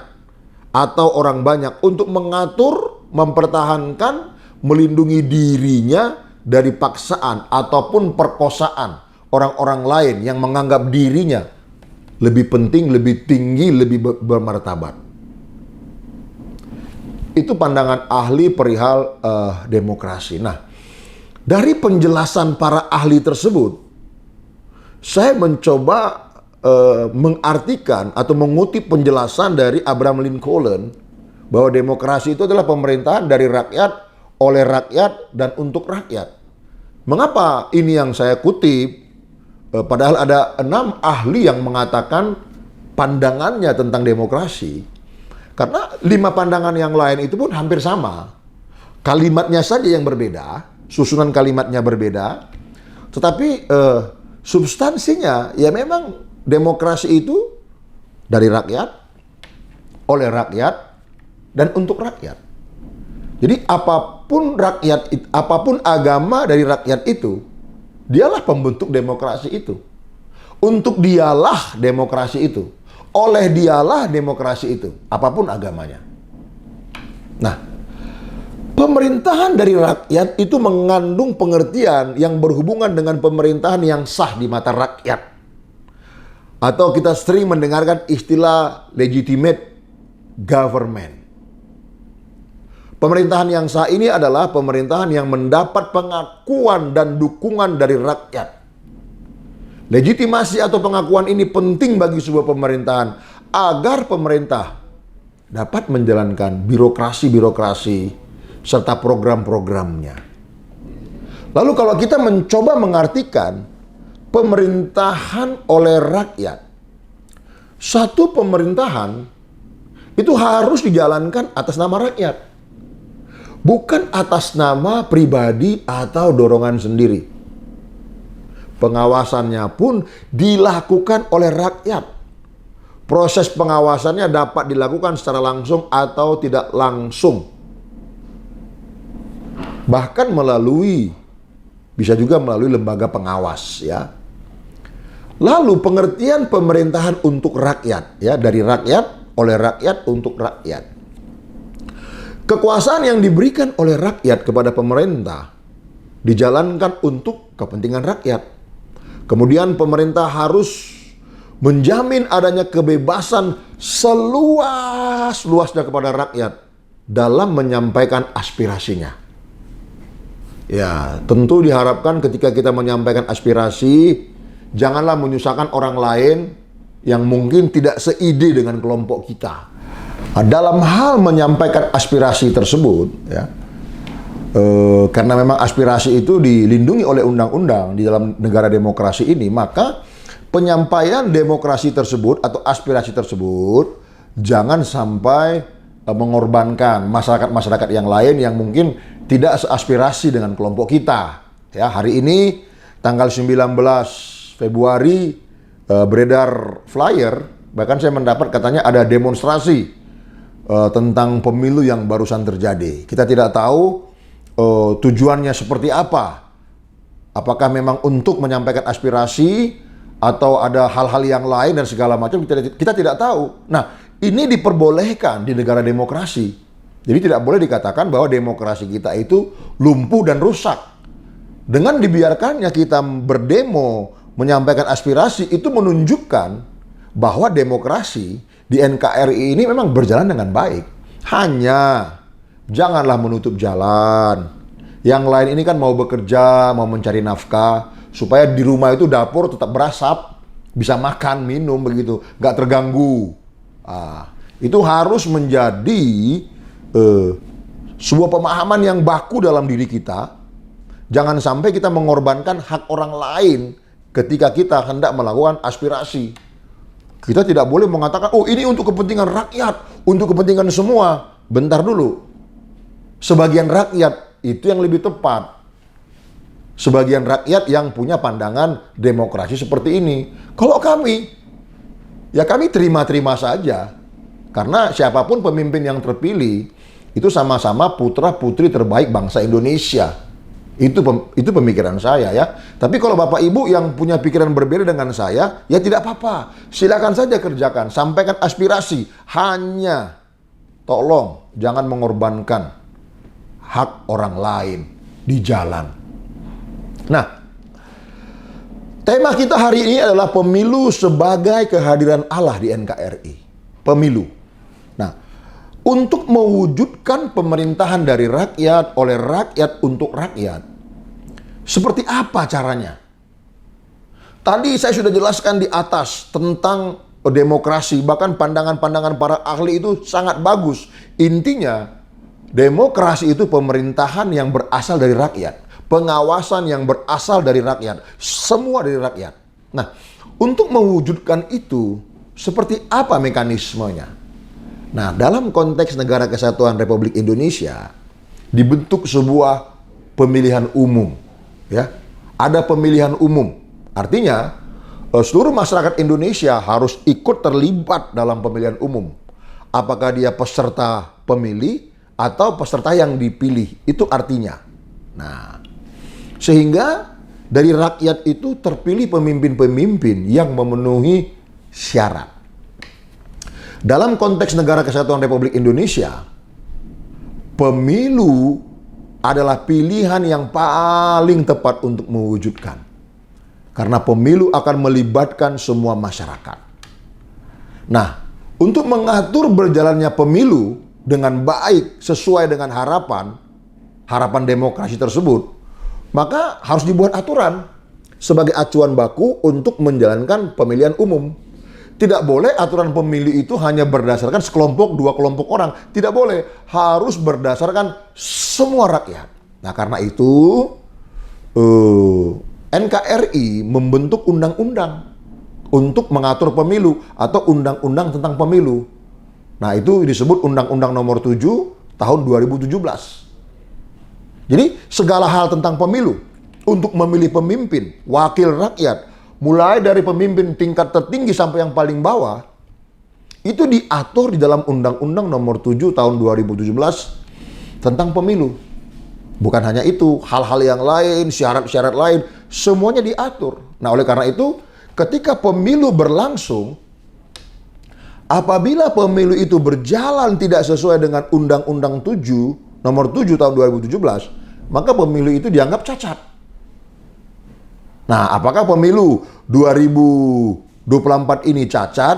atau orang banyak untuk mengatur, mempertahankan, melindungi dirinya dari paksaan ataupun perkosaan orang-orang lain yang menganggap dirinya lebih penting, lebih tinggi, lebih bermartabat. Itu pandangan ahli perihal demokrasi. Nah, dari penjelasan para ahli tersebut, saya mencoba mengartikan atau mengutip penjelasan dari Abraham Lincoln bahwa demokrasi itu adalah pemerintahan dari rakyat, oleh rakyat, dan untuk rakyat. Mengapa ini yang saya kutip? Padahal ada 6 ahli yang mengatakan pandangannya tentang demokrasi. Karena 5 pandangan yang lain itu pun hampir sama. Kalimatnya saja yang berbeda, susunan kalimatnya berbeda. Tetapi substansinya ya memang demokrasi itu dari rakyat, oleh rakyat, dan untuk rakyat. Jadi apapun rakyat, apapun agama dari rakyat itu, dialah pembentuk demokrasi itu. Untuk dialah demokrasi itu. Oleh dialah demokrasi itu. Apapun agamanya. Nah, pemerintahan dari rakyat itu mengandung pengertian yang berhubungan dengan pemerintahan yang sah di mata rakyat. Atau kita sering mendengarkan istilah legitimate government. Pemerintahan yang sah ini adalah pemerintahan yang mendapat pengakuan dan dukungan dari rakyat. Legitimasi atau pengakuan ini penting bagi sebuah pemerintahan agar pemerintah dapat menjalankan birokrasi-birokrasi serta program-programnya. Lalu kalau kita mencoba mengartikan pemerintahan oleh rakyat, satu pemerintahan itu harus dijalankan atas nama rakyat. Bukan atas nama pribadi atau dorongan sendiri. Pengawasannya pun dilakukan oleh rakyat. Proses pengawasannya dapat dilakukan secara langsung atau tidak langsung. Bahkan bisa juga melalui lembaga pengawas, ya. Lalu pengertian pemerintahan untuk rakyat, ya, dari rakyat, oleh rakyat, untuk rakyat. Kekuasaan yang diberikan oleh rakyat kepada pemerintah dijalankan untuk kepentingan rakyat. Kemudian pemerintah harus menjamin adanya kebebasan seluas-luasnya kepada rakyat dalam menyampaikan aspirasinya. Ya, tentu diharapkan ketika kita menyampaikan aspirasi, janganlah menyusahkan orang lain yang mungkin tidak seide dengan kelompok kita. Dalam hal menyampaikan aspirasi tersebut, ya, karena memang aspirasi itu dilindungi oleh undang-undang di dalam negara demokrasi ini, maka penyampaian demokrasi tersebut atau aspirasi tersebut jangan sampai mengorbankan masyarakat-masyarakat yang lain yang mungkin tidak seaspirasi dengan kelompok kita. Ya, hari ini tanggal 19 Februari beredar flyer, bahkan saya mendapat katanya ada demonstrasi tentang pemilu yang barusan terjadi. Kita tidak tahu tujuannya seperti apa. Apakah memang untuk menyampaikan aspirasi atau ada hal-hal yang lain dan segala macam, kita tidak tahu. Nah, ini diperbolehkan di negara demokrasi. Jadi tidak boleh dikatakan bahwa demokrasi kita itu lumpuh dan rusak. Dengan dibiarkannya kita berdemo, menyampaikan aspirasi, itu menunjukkan bahwa demokrasi di NKRI ini memang berjalan dengan baik. Hanya janganlah menutup jalan. Yang lain ini kan mau bekerja, mau mencari nafkah, supaya di rumah itu dapur tetap berasap, bisa makan, minum begitu, nggak terganggu. Itu harus menjadi sebuah pemahaman yang baku dalam diri kita. Jangan sampai kita mengorbankan hak orang lain ketika kita hendak melakukan aspirasi. Kita tidak boleh mengatakan, oh ini untuk kepentingan rakyat, untuk kepentingan semua. Bentar dulu. Sebagian rakyat, itu yang lebih tepat. sebagian rakyat yang punya pandangan demokrasi seperti ini. Kalau kami, ya kami terima-terima saja. Karena siapapun pemimpin yang terpilih, itu sama-sama putra-putri terbaik bangsa Indonesia. Itu pemikiran saya ya. Tapi kalau Bapak Ibu yang punya pikiran berbeda dengan saya, ya tidak apa-apa. Silakan saja kerjakan, sampaikan aspirasi. Hanya tolong jangan mengorbankan hak orang lain di jalan. Nah, tema kita hari ini adalah pemilu sebagai kehadiran Allah di NKRI. Pemilu. Nah, untuk mewujudkan pemerintahan dari rakyat, oleh rakyat, untuk rakyat, seperti apa caranya? Tadi saya sudah jelaskan di atas tentang demokrasi, bahkan pandangan-pandangan para ahli itu sangat bagus. Intinya, demokrasi itu pemerintahan yang berasal dari rakyat, pengawasan yang berasal dari rakyat, semua dari rakyat. Nah, untuk mewujudkan itu, seperti apa mekanismenya? Nah, dalam konteks Negara Kesatuan Republik Indonesia, dibentuk sebuah pemilihan umum. Ya, ada pemilihan umum. Artinya, seluruh masyarakat Indonesia harus ikut terlibat dalam pemilihan umum. Apakah dia peserta pemilih atau peserta yang dipilih, itu artinya. Nah, sehingga dari rakyat itu terpilih pemimpin-pemimpin yang memenuhi syarat. Dalam konteks Negara Kesatuan Republik Indonesia, pemilu adalah pilihan yang paling tepat untuk mewujudkan. Karena pemilu akan melibatkan semua masyarakat. Nah, untuk mengatur berjalannya pemilu dengan baik sesuai dengan harapan demokrasi tersebut, maka harus dibuat aturan sebagai acuan baku untuk menjalankan pemilihan umum. Tidak boleh aturan pemilu itu hanya berdasarkan sekelompok, dua kelompok orang. Tidak boleh. Harus berdasarkan semua rakyat. Nah, karena itu NKRI membentuk undang-undang untuk mengatur pemilu atau undang-undang tentang pemilu. Nah, itu disebut Undang-Undang Nomor 7 tahun 2017. Jadi, segala hal tentang pemilu untuk memilih pemimpin, wakil rakyat, mulai dari pemimpin tingkat tertinggi sampai yang paling bawah, itu diatur di dalam Undang-Undang Nomor 7 tahun 2017 tentang pemilu. Bukan hanya itu, hal-hal yang lain, syarat-syarat lain, semuanya diatur. Nah, oleh karena itu, ketika pemilu berlangsung, apabila pemilu itu berjalan tidak sesuai dengan Undang-Undang 7 Nomor 7 tahun 2017, maka pemilu itu dianggap cacat. Nah, apakah pemilu 2024 ini cacat,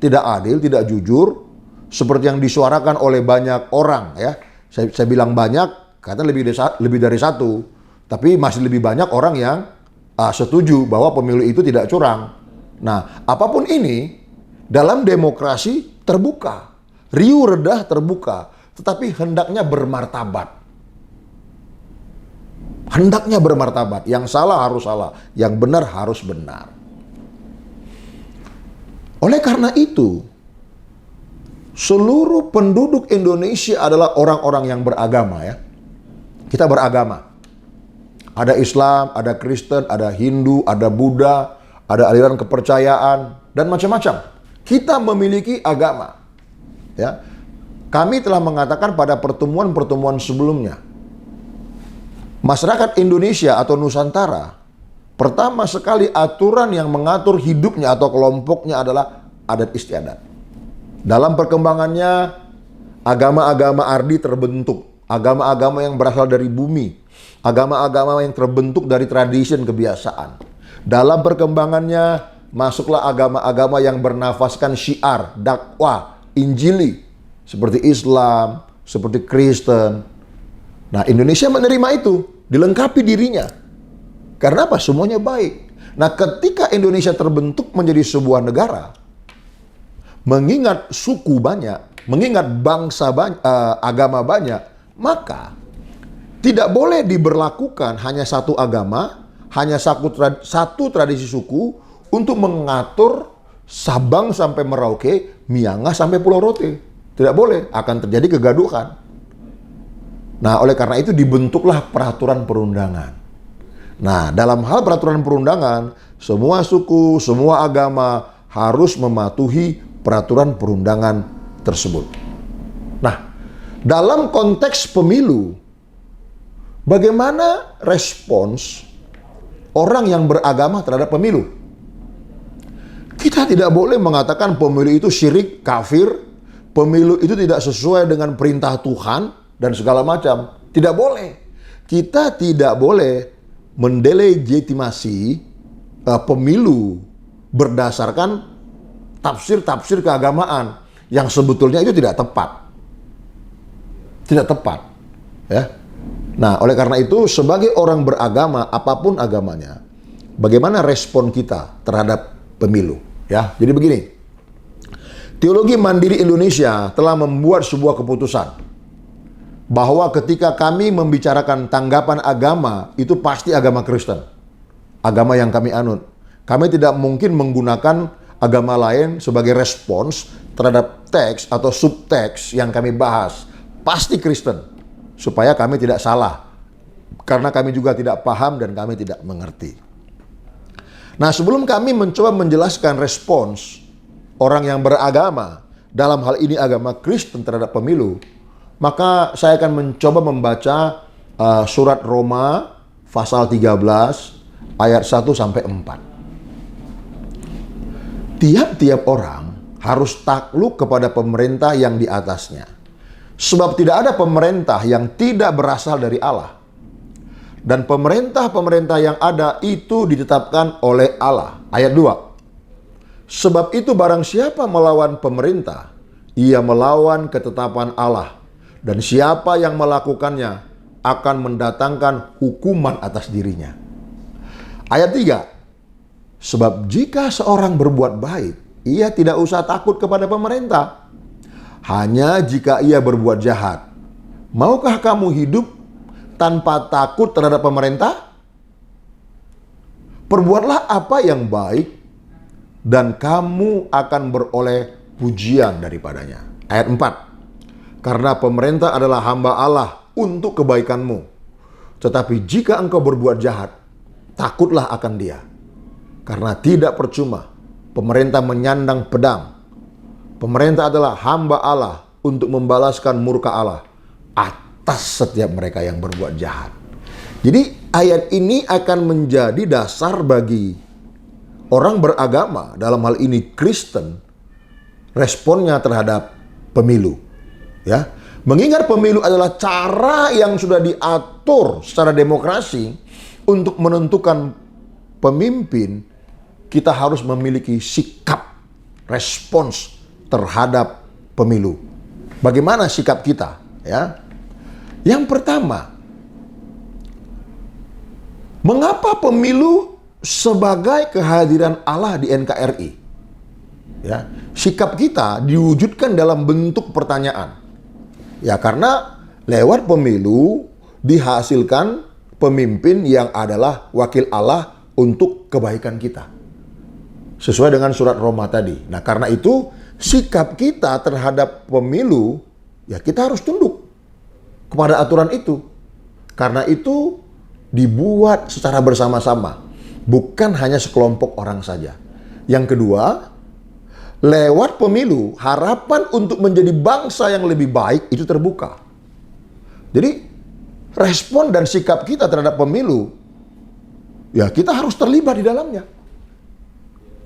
tidak adil, tidak jujur, seperti yang disuarakan oleh banyak orang ya? Saya bilang banyak, karena lebih dari satu, tapi masih lebih banyak orang yang setuju bahwa pemilu itu tidak curang. Nah, apapun ini, dalam demokrasi terbuka, riuh redah terbuka, tetapi hendaknya bermartabat. Hendaknya bermartabat. Yang salah harus salah, yang benar harus benar. Oleh karena itu, seluruh penduduk Indonesia adalah orang-orang yang beragama ya. Kita beragama. Ada Islam, ada Kristen, ada Hindu, ada Buddha, ada aliran kepercayaan dan macam-macam. Kita memiliki agama. Ya. Kami telah mengatakan pada pertemuan-pertemuan sebelumnya, masyarakat Indonesia atau Nusantara, pertama sekali aturan yang mengatur hidupnya atau kelompoknya adalah adat istiadat. Dalam perkembangannya, agama-agama ardi terbentuk. Agama-agama yang berasal dari bumi. Agama-agama yang terbentuk dari tradisi dan kebiasaan. Dalam perkembangannya, masuklah agama-agama yang bernafaskan syiar, dakwah, injili. Seperti Islam, seperti Kristen. Nah, Indonesia menerima itu. Dilengkapi dirinya. Karena apa? Semuanya baik. Nah, ketika Indonesia terbentuk menjadi sebuah negara, mengingat suku banyak, mengingat bangsa banyak, agama banyak, maka tidak boleh diberlakukan hanya satu agama, hanya satu tradisi suku untuk mengatur Sabang sampai Merauke, Miangas sampai Pulau Rote. Tidak boleh, akan terjadi kegaduhan. Nah, oleh karena itu dibentuklah peraturan perundangan. Nah, dalam hal peraturan perundangan, semua suku, semua agama harus mematuhi peraturan perundangan tersebut. Nah, dalam konteks pemilu, bagaimana respons orang yang beragama terhadap pemilu? Kita tidak boleh mengatakan pemilu itu syirik, kafir, pemilu itu tidak sesuai dengan perintah Tuhan, dan segala macam. Tidak boleh. Kita tidak boleh mendelegitimasi pemilu berdasarkan tafsir-tafsir keagamaan yang sebetulnya itu tidak tepat. Tidak tepat. Ya. Nah, oleh karena itu sebagai orang beragama, apapun agamanya, bagaimana respon kita terhadap pemilu? Ya, jadi begini. Teologi Mandiri Indonesia telah membuat sebuah keputusan bahwa ketika kami membicarakan tanggapan agama, itu pasti agama Kristen. Agama yang kami anut. Kami tidak mungkin menggunakan agama lain sebagai respons terhadap teks atau subteks yang kami bahas. Pasti Kristen. Supaya kami tidak salah. Karena kami juga tidak paham dan kami tidak mengerti. Nah, sebelum kami mencoba menjelaskan respons orang yang beragama, dalam hal ini agama Kristen terhadap pemilu, maka saya akan mencoba membaca surat Roma pasal 13 ayat 1 sampai 4. Tiap-tiap orang harus takluk kepada pemerintah yang di atasnya. Sebab tidak ada pemerintah yang tidak berasal dari Allah. Dan pemerintah-pemerintah yang ada itu ditetapkan oleh Allah. Ayat 2. Sebab itu barang siapa melawan pemerintah, ia melawan ketetapan Allah. Dan siapa yang melakukannya akan mendatangkan hukuman atas dirinya. Ayat 3. Sebab jika seorang berbuat baik, ia tidak usah takut kepada pemerintah. Hanya jika ia berbuat jahat. Maukah kamu hidup tanpa takut terhadap pemerintah? Perbuatlah apa yang baik, dan kamu akan beroleh pujian daripadanya. Ayat 4. Karena pemerintah adalah hamba Allah untuk kebaikanmu. Tetapi jika engkau berbuat jahat, takutlah akan dia. Karena tidak percuma pemerintah menyandang pedang. Pemerintah adalah hamba Allah untuk membalaskan murka Allah atas setiap mereka yang berbuat jahat. Jadi ayat ini akan menjadi dasar bagi orang beragama, dalam hal ini Kristen, responnya terhadap pemilu. Ya, mengingat pemilu adalah cara yang sudah diatur secara demokrasi untuk menentukan pemimpin, kita harus memiliki sikap respons terhadap pemilu. Bagaimana sikap kita? Ya, yang pertama, mengapa pemilu sebagai kehadiran Allah di NKRI? Ya, sikap kita diwujudkan dalam bentuk pertanyaan. Ya, karena lewat pemilu dihasilkan pemimpin yang adalah wakil Allah untuk kebaikan kita. Sesuai dengan surat Roma tadi. Nah, karena itu sikap kita terhadap pemilu, ya kita harus tunduk kepada aturan itu. Karena itu dibuat secara bersama-sama, bukan hanya sekelompok orang saja. Yang kedua, lewat pemilu, harapan untuk menjadi bangsa yang lebih baik itu terbuka. Jadi, respon dan sikap kita terhadap pemilu, ya kita harus terlibat di dalamnya.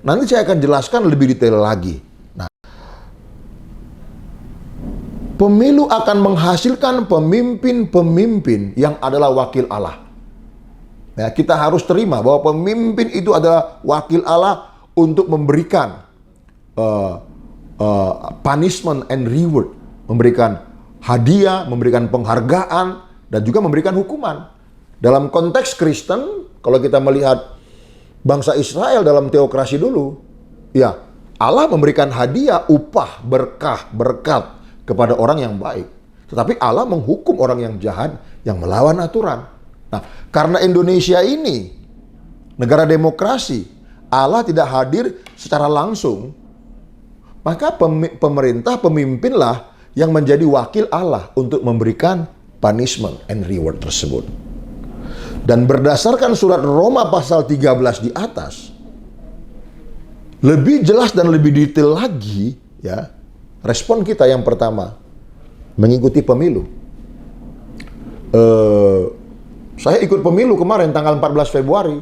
Nanti saya akan jelaskan lebih detail lagi. Nah, pemilu akan menghasilkan pemimpin-pemimpin yang adalah wakil Allah. Ya, kita harus terima bahwa pemimpin itu adalah wakil Allah untuk memberikan punishment and reward, memberikan hadiah, memberikan penghargaan, dan juga memberikan hukuman. Dalam konteks Kristen, kalau kita melihat bangsa Israel dalam teokrasi dulu, ya Allah memberikan hadiah, upah, berkah, berkat kepada orang yang baik. Tetapi Allah menghukum orang yang jahat, yang melawan aturan. Nah, karena Indonesia ini negara demokrasi, Allah tidak hadir secara langsung, maka pemerintah, pemimpinlah yang menjadi wakil Allah untuk memberikan punishment and reward tersebut. Dan berdasarkan surat Roma pasal 13 di atas, lebih jelas dan lebih detail lagi, ya, respon kita yang pertama, mengikuti pemilu. Saya ikut pemilu kemarin tanggal 14 Februari.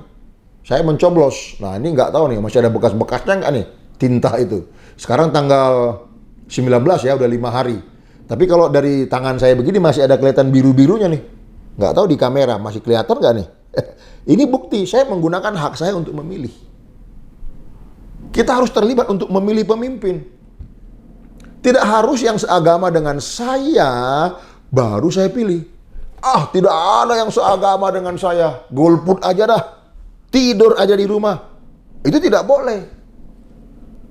Saya mencoblos. Nah, ini nggak tahu nih, masih ada bekas-bekasnya nggak nih, tinta itu. Sekarang tanggal 19 ya, udah 5 hari. Tapi kalau dari tangan saya begini masih ada kelihatan biru-birunya nih. Nggak tahu di kamera masih kelihatan nggak nih? Ini bukti saya menggunakan hak saya untuk memilih. Kita harus terlibat untuk memilih pemimpin. Tidak harus yang seagama dengan saya baru saya pilih. Tidak ada yang seagama dengan saya. Golput aja dah. Tidur aja di rumah. Itu tidak boleh.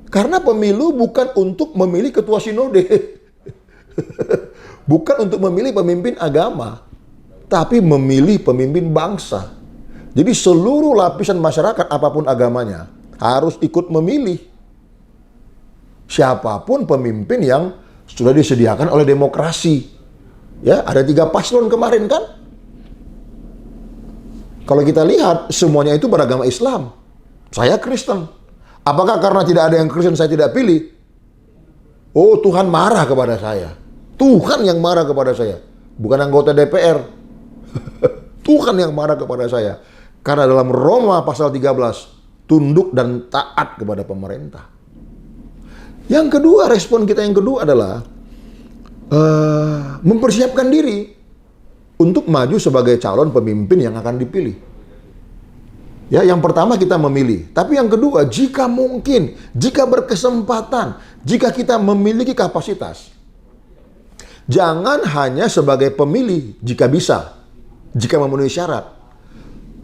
Karena pemilu bukan untuk memilih ketua sinode. Bukan untuk memilih pemimpin agama. Tapi memilih pemimpin bangsa. Jadi seluruh lapisan masyarakat apapun agamanya harus ikut memilih siapapun pemimpin yang sudah disediakan oleh demokrasi. Ya, ada 3 paslon kemarin kan? Kalau kita lihat, semuanya itu beragama Islam. Saya Kristen. Apakah karena tidak ada yang Kristen saya tidak pilih? Oh, Tuhan marah kepada saya. Tuhan yang marah kepada saya. Bukan anggota DPR. Tuhan yang marah kepada saya. Karena dalam Roma pasal 13, tunduk dan taat kepada pemerintah. Yang kedua, respon kita yang kedua adalah mempersiapkan diri untuk maju sebagai calon pemimpin yang akan dipilih. Ya, yang pertama kita memilih. Tapi yang kedua, jika mungkin, jika berkesempatan, jika kita memiliki kapasitas, jangan hanya sebagai pemilih jika bisa, jika memenuhi syarat.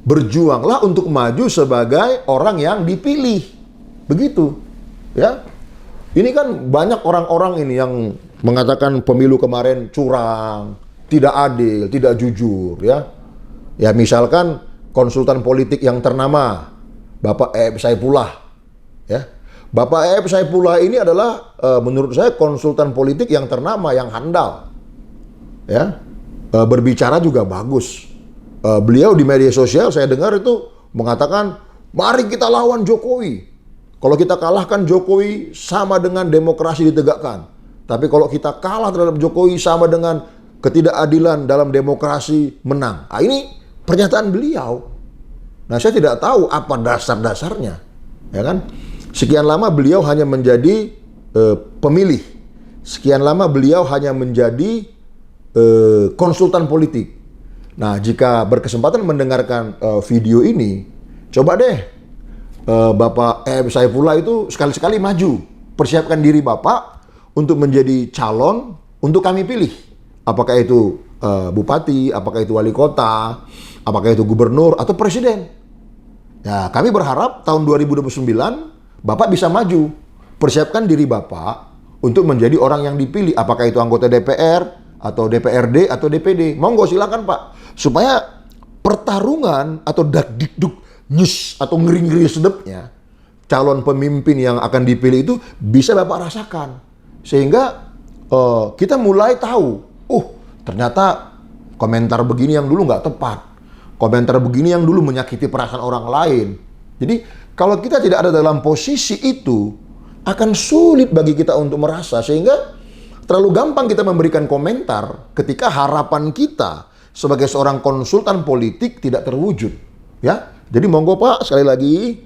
Berjuanglah untuk maju sebagai orang yang dipilih. Begitu. Ya. Ini kan banyak orang-orang ini yang mengatakan pemilu kemarin curang, tidak adil, tidak jujur, ya. Ya, misalkan konsultan politik yang ternama Bapak E.F. Saipullah, ya. Bapak E.F. Saipullah ini adalah menurut saya konsultan politik yang ternama, yang handal. Ya. Berbicara juga bagus. Beliau di media sosial saya dengar itu mengatakan, "Mari kita lawan Jokowi. Kalau kita kalahkan Jokowi sama dengan demokrasi ditegakkan. Tapi kalau kita kalah terhadap Jokowi sama dengan ketidakadilan dalam demokrasi menang." Nah, ini pernyataan beliau. Nah, saya tidak tahu apa dasar-dasarnya, ya kan? Sekian lama beliau hanya menjadi pemilih. Sekian lama beliau hanya menjadi konsultan politik. Nah, jika berkesempatan mendengarkan video ini, coba deh Bapak E.F. Saipullah itu sekali-sekali maju. Persiapkan diri Bapak untuk menjadi calon untuk kami pilih. Apakah itu bupati, apakah itu wali kota, apakah itu gubernur atau presiden. Ya, kami berharap tahun 2029 Bapak bisa maju. Persiapkan diri Bapak untuk menjadi orang yang dipilih. Apakah itu anggota DPR atau DPRD atau DPD. Monggo silakan Pak. Supaya pertarungan atau dakdikduk nyus atau ngeri-ngeri sedepnya calon pemimpin yang akan dipilih itu bisa Bapak rasakan. Sehingga kita mulai tahu, ternyata komentar begini yang dulu nggak tepat. Komentar begini yang dulu menyakiti perasaan orang lain. Jadi kalau kita tidak ada dalam posisi itu, akan sulit bagi kita untuk merasa. Sehingga terlalu gampang kita memberikan komentar ketika harapan kita sebagai seorang konsultan politik tidak terwujud. Ya, jadi monggo Pak, sekali lagi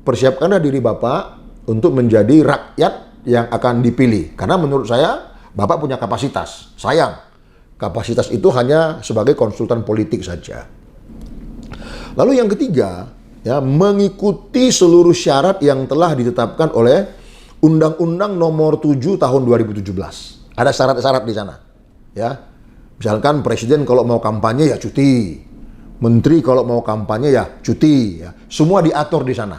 persiapkanlah diri Bapak untuk menjadi rakyat yang akan dipilih. Karena menurut saya Bapak punya kapasitas. Sayang, kapasitas itu hanya sebagai konsultan politik saja. Lalu yang ketiga, ya, mengikuti seluruh syarat yang telah ditetapkan oleh Undang-Undang Nomor 7 Tahun 2017. Ada syarat-syarat di sana. Ya. Misalkan presiden kalau mau kampanye ya cuti. Menteri kalau mau kampanye ya cuti. Ya. Semua diatur di sana.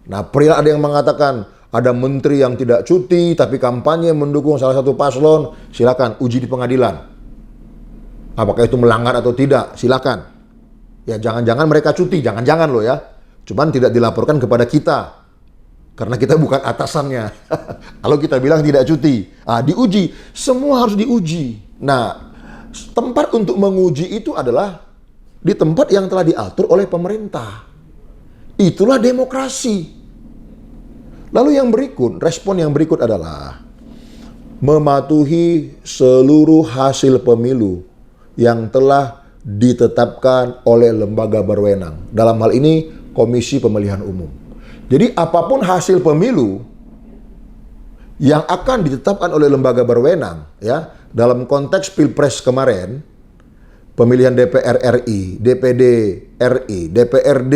Nah, ada yang mengatakan ada menteri yang tidak cuti tapi kampanye mendukung salah satu paslon, silakan uji di pengadilan. Apakah itu melanggar atau tidak? Silakan. Ya, jangan-jangan mereka cuti, jangan-jangan loh ya. Cuman tidak dilaporkan kepada kita. Karena kita bukan atasannya. Kalau kita bilang tidak cuti, diuji. Semua harus diuji. Nah, tempat untuk menguji itu adalah di tempat yang telah diatur oleh pemerintah. Itulah demokrasi. Lalu yang berikut, respon yang berikut adalah mematuhi seluruh hasil pemilu yang telah ditetapkan oleh lembaga berwenang. Dalam hal ini, Komisi Pemilihan Umum. Jadi apapun hasil pemilu yang akan ditetapkan oleh lembaga berwenang, ya, dalam konteks Pilpres kemarin, pemilihan DPR RI, DPD RI, DPRD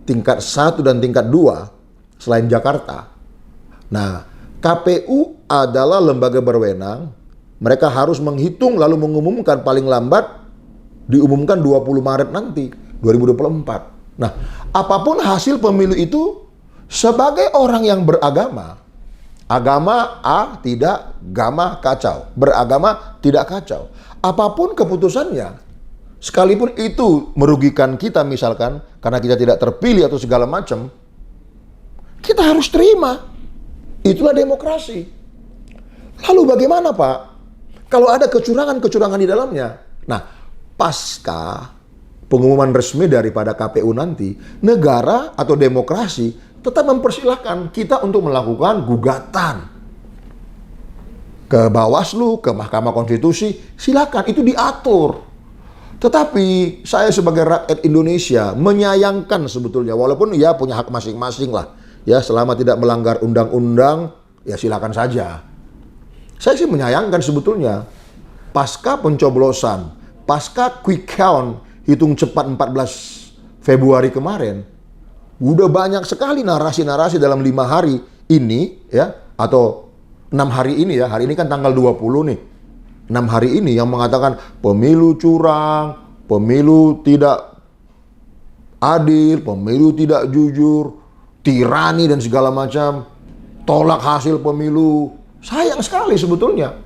tingkat 1 dan tingkat 2 selain Jakarta. Nah, KPU adalah lembaga berwenang, mereka harus menghitung lalu mengumumkan paling lambat diumumkan 20 Maret nanti, 2024. Nah, apapun hasil pemilu itu, sebagai orang yang beragama, agama A tidak, gama kacau. Beragama tidak kacau. Apapun keputusannya, sekalipun itu merugikan kita misalkan, karena kita tidak terpilih atau segala macam, kita harus terima. Itulah demokrasi. Lalu bagaimana Pak? Kalau ada kecurangan-kecurangan di dalamnya. Nah, pasca pengumuman resmi daripada KPU nanti, negara atau demokrasi tetap mempersilahkan kita untuk melakukan gugatan ke Bawaslu, ke Mahkamah Konstitusi, silakan, itu diatur. Tetapi saya sebagai rakyat Indonesia menyayangkan sebetulnya, walaupun ya punya hak masing-masing lah, ya selama tidak melanggar undang-undang, ya silakan saja. Saya sih menyayangkan sebetulnya, pasca pencoblosan, pasca quick count, hitung cepat 14 Februari kemarin, udah banyak sekali narasi-narasi dalam 5 hari ini, ya, atau 6 hari ini ya, hari ini kan tanggal 20 nih. 6 hari ini yang mengatakan pemilu curang, pemilu tidak adil, pemilu tidak jujur, tirani dan segala macam, tolak hasil pemilu. Sayang sekali sebetulnya.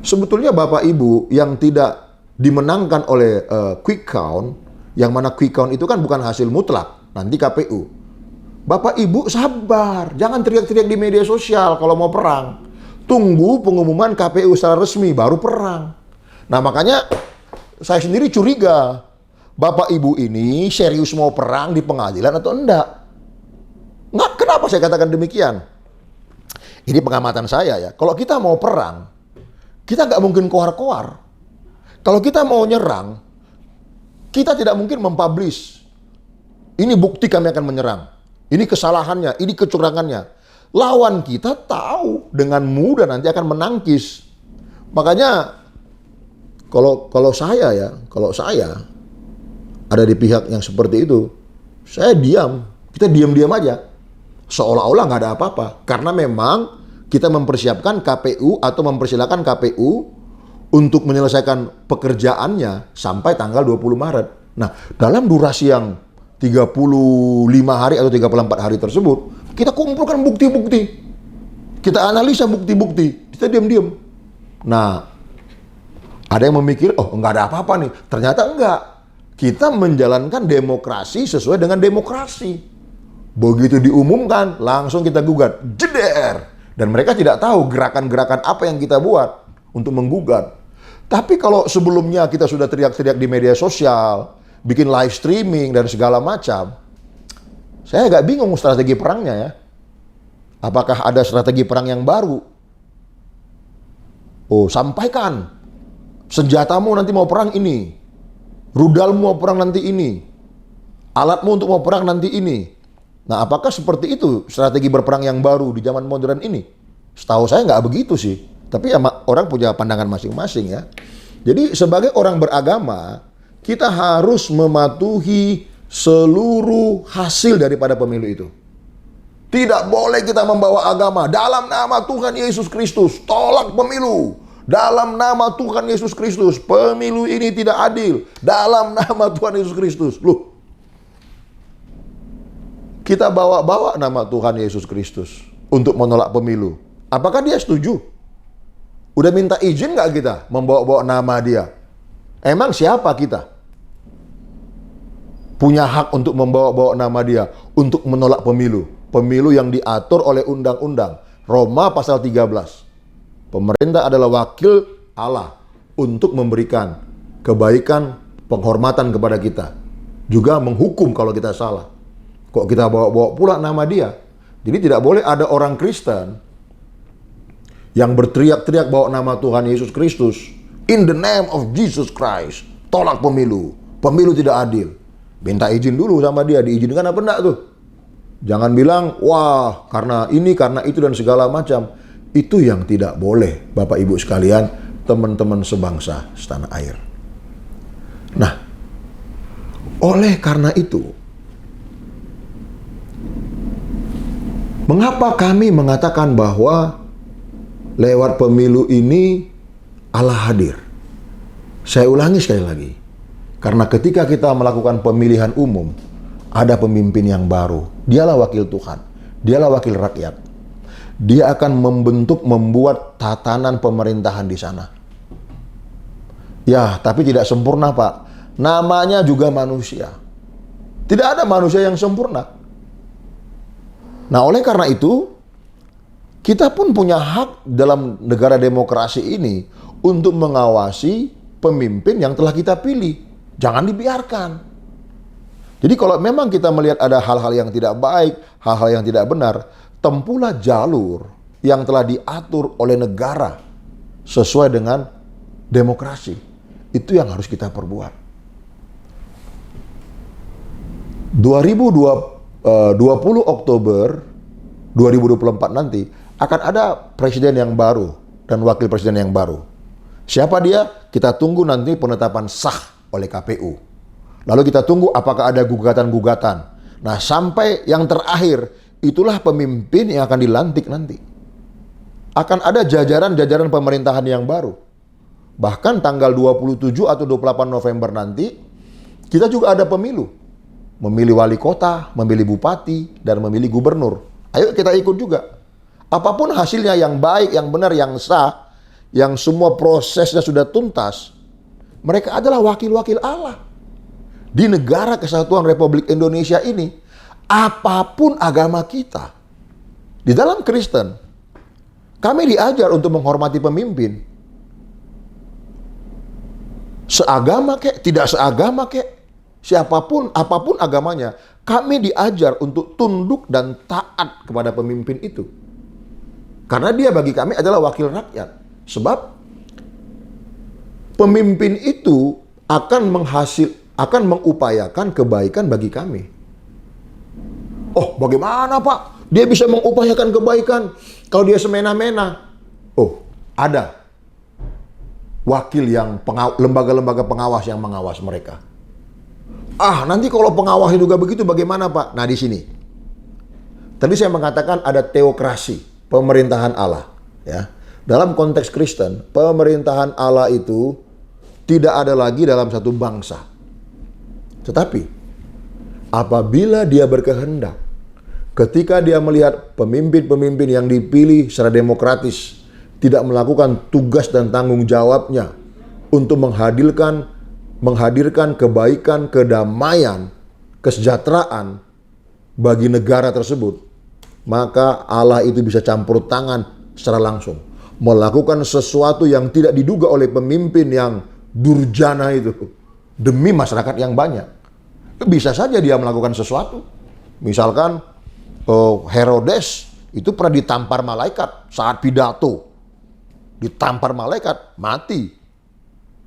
Sebetulnya Bapak Ibu yang tidak dimenangkan oleh quick count, yang mana quick count itu kan bukan hasil mutlak, nanti KPU. Bapak Ibu sabar, jangan teriak-teriak di media sosial kalau mau perang. Tunggu pengumuman KPU secara resmi baru perang. Nah makanya saya sendiri curiga, Bapak Ibu ini serius mau perang di pengadilan atau enggak? Nggak, kenapa saya katakan demikian? Ini pengamatan saya ya. Kalau kita mau perang, kita nggak mungkin koar-koar. Kalau kita mau nyerang, kita tidak mungkin mempublish. Ini bukti kami akan menyerang. Ini kesalahannya, ini kecurangannya. Lawan kita tahu dengan mudah nanti akan menangkis. Makanya kalau saya ada di pihak yang seperti itu, saya diam. Kita diam-diam aja. Seolah-olah nggak ada apa-apa. Karena memang kita mempersiapkan KPU atau mempersilahkan KPU untuk menyelesaikan pekerjaannya sampai tanggal 20 Maret. Nah, dalam durasi yang 35 hari atau 34 hari tersebut, kita kumpulkan bukti-bukti. Kita analisa bukti-bukti. Kita diam-diam. Nah, ada yang memikir, oh nggak ada apa-apa nih. Ternyata enggak. Kita menjalankan demokrasi sesuai dengan demokrasi. Begitu diumumkan, langsung kita gugat. Jeder! Dan mereka tidak tahu gerakan-gerakan apa yang kita buat untuk menggugat. Tapi kalau sebelumnya kita sudah teriak-teriak di media sosial, bikin live streaming dan segala macam, saya agak bingung strategi perangnya ya. Apakah ada strategi perang yang baru? Oh, sampaikan. Senjatamu nanti mau perang ini. Rudalmu mau perang nanti ini. Alatmu untuk mau perang nanti ini. Nah, apakah seperti itu strategi berperang yang baru di zaman modern ini? Setahu saya nggak begitu sih. Tapi ya, orang punya pandangan masing-masing ya. Jadi sebagai orang beragama, kita harus mematuhi seluruh hasil daripada pemilu itu. Tidak boleh kita membawa agama dalam nama Tuhan Yesus Kristus, tolak pemilu. Dalam nama Tuhan Yesus Kristus, pemilu ini tidak adil. Dalam nama Tuhan Yesus Kristus. Loh, kita bawa-bawa nama Tuhan Yesus Kristus untuk menolak pemilu. Apakah dia setuju? Udah minta izin nggak kita membawa-bawa nama dia? Emang siapa kita? Punya hak untuk membawa-bawa nama dia untuk menolak pemilu. Pemilu yang diatur oleh undang-undang. Roma pasal 13. Pemerintah adalah wakil Allah untuk memberikan kebaikan penghormatan kepada kita. Juga menghukum kalau kita salah. Kok kita bawa-bawa pula nama dia? Jadi tidak boleh ada orang Kristen yang berteriak-teriak bawa nama Tuhan Yesus Kristus. In the name of Jesus Christ. Tolak pemilu. Pemilu tidak adil. Minta izin dulu sama dia. Diizinkan apa enggak tuh? Jangan bilang, wah karena ini, karena itu dan segala macam. Itu yang tidak boleh, Bapak Ibu sekalian, teman-teman sebangsa setanah air. Nah, oleh karena itu, mengapa kami mengatakan bahwa lewat pemilu ini Allah hadir? Saya ulangi sekali lagi. Karena ketika kita melakukan pemilihan umum, ada pemimpin yang baru. Dialah wakil Tuhan. Dialah wakil rakyat. Dia akan membuat tatanan pemerintahan di sana. Ya, tapi tidak sempurna, Pak. Namanya juga manusia. Tidak ada manusia yang sempurna. Nah, oleh karena itu, kita pun punya hak dalam negara demokrasi ini untuk mengawasi pemimpin yang telah kita pilih. Jangan dibiarkan. Jadi kalau memang kita melihat ada hal-hal yang tidak baik, hal-hal yang tidak benar, tempuhlah jalur yang telah diatur oleh negara sesuai dengan demokrasi. Itu yang harus kita perbuat. 20 Oktober 2024 nanti akan ada presiden yang baru dan wakil presiden yang baru. Siapa dia? Kita tunggu nanti penetapan sah oleh KPU. Lalu kita tunggu apakah ada gugatan-gugatan. Nah, sampai yang terakhir, itulah pemimpin yang akan dilantik nanti. Akan ada jajaran-jajaran pemerintahan yang baru. Bahkan tanggal 27 atau 28 November nanti, kita juga ada pemilu. Memilih wali kota, memilih bupati, dan memilih gubernur. Ayo kita ikut juga. Apapun hasilnya yang baik, yang benar, yang sah, yang semua prosesnya sudah tuntas, mereka adalah wakil-wakil Allah. Di negara kesatuan Republik Indonesia ini, apapun agama kita, di dalam Kristen, kami diajar untuk menghormati pemimpin. Seagama kek, tidak seagama kek, siapapun, apapun agamanya, kami diajar untuk tunduk dan taat kepada pemimpin itu. Karena dia bagi kami adalah wakil rakyat. Sebab pemimpin itu akan mengupayakan kebaikan bagi kami. Oh, bagaimana Pak? Dia bisa mengupayakan kebaikan kalau dia semena-mena. Oh, ada wakil yang lembaga-lembaga pengawas yang mengawas mereka. Ah, nanti kalau pengawas juga begitu bagaimana Pak? Nah, di sini. Tadi saya mengatakan ada teokrasi, pemerintahan Allah, ya. Dalam konteks Kristen, pemerintahan Allah itu tidak ada lagi dalam satu bangsa. Tetapi, apabila dia berkehendak, ketika dia melihat pemimpin-pemimpin yang dipilih secara demokratis, tidak melakukan tugas dan tanggung jawabnya untuk menghadirkan kebaikan, kedamaian, kesejahteraan bagi negara tersebut, maka Allah itu bisa campur tangan secara langsung. Melakukan sesuatu yang tidak diduga oleh pemimpin yang durjana itu demi masyarakat yang banyak. Bisa saja dia melakukan sesuatu. Misalkan Herodes itu pernah ditampar malaikat saat pidato. Ditampar malaikat, mati.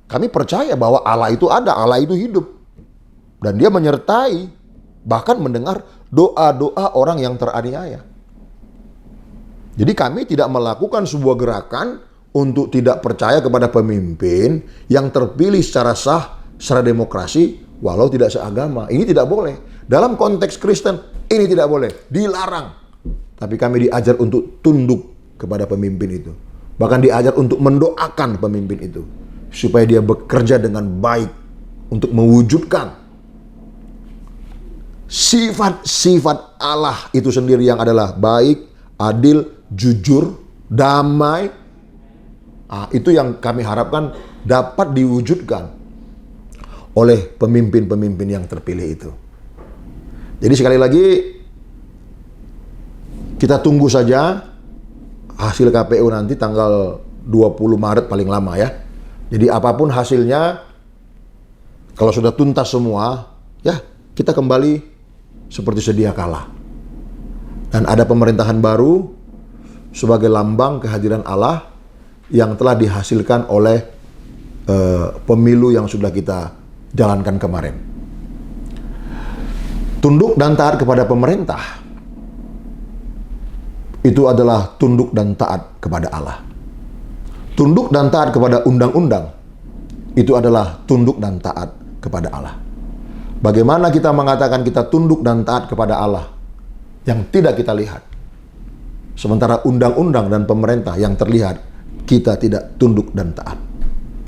Kami percaya bahwa Allah itu ada, Allah itu hidup. Dan dia menyertai, bahkan mendengar doa-doa orang yang teraniaya. Jadi kami tidak melakukan sebuah gerakan untuk tidak percaya kepada pemimpin yang terpilih secara sah, secara demokrasi, walau tidak seagama. Ini tidak boleh. Dalam konteks Kristen, ini tidak boleh. Dilarang. Tapi kami diajar untuk tunduk kepada pemimpin itu. Bahkan diajar untuk mendoakan pemimpin itu. Supaya dia bekerja dengan baik untuk mewujudkan sifat-sifat Allah itu sendiri yang adalah baik, adil, jujur, damai. Itu yang kami harapkan dapat diwujudkan oleh pemimpin-pemimpin yang terpilih itu. Jadi sekali lagi, kita tunggu saja hasil KPU nanti tanggal 20 Maret paling lama ya. Jadi apapun hasilnya, Kalau sudah tuntas semua, ya kita kembali seperti sedia kala. Dan ada pemerintahan baru sebagai lambang kehadiran Allah yang telah dihasilkan oleh pemilu yang sudah kita jalankan kemarin. Tunduk dan taat kepada pemerintah itu adalah tunduk dan taat kepada Allah. Tunduk dan taat kepada undang-undang itu adalah tunduk dan taat kepada Allah. Bagaimana kita mengatakan kita tunduk dan taat kepada Allah yang tidak kita lihat? Sementara undang-undang dan pemerintah yang terlihat, kita tidak tunduk dan taat.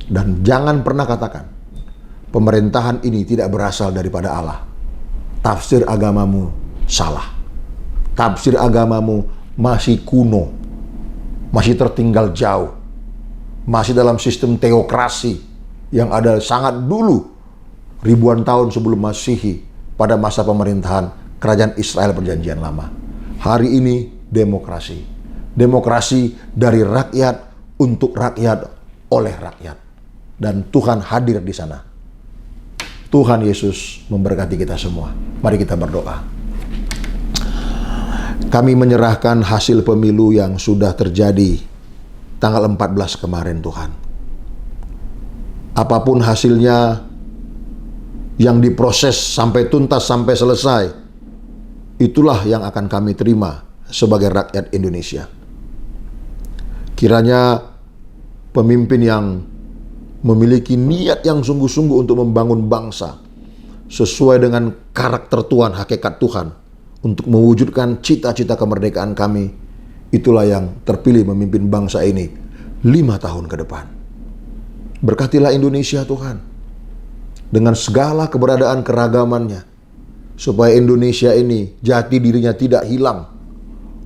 Dan jangan pernah katakan, pemerintahan ini tidak berasal daripada Allah. Tafsir agamamu salah. Tafsir agamamu masih kuno, masih tertinggal jauh, masih dalam sistem teokrasi yang ada sangat dulu, ribuan tahun sebelum Masehi, pada masa pemerintahan kerajaan Israel perjanjian lama. Hari ini demokrasi. Demokrasi dari rakyat, untuk rakyat, oleh rakyat. Dan Tuhan hadir di sana. Tuhan Yesus memberkati kita semua. Mari kita berdoa. Kami menyerahkan hasil pemilu yang sudah terjadi tanggal 14 kemarin, Tuhan. Apapun hasilnya yang diproses sampai tuntas, sampai selesai, itulah yang akan kami terima sebagai rakyat Indonesia. Kiranya pemimpin yang memiliki niat yang sungguh-sungguh untuk membangun bangsa sesuai dengan karakter Tuhan, hakikat Tuhan, untuk mewujudkan cita-cita kemerdekaan kami, itulah yang terpilih memimpin bangsa ini 5 tahun ke depan. Berkatilah Indonesia, Tuhan, dengan segala keberadaan keragamannya, supaya Indonesia ini jati dirinya tidak hilang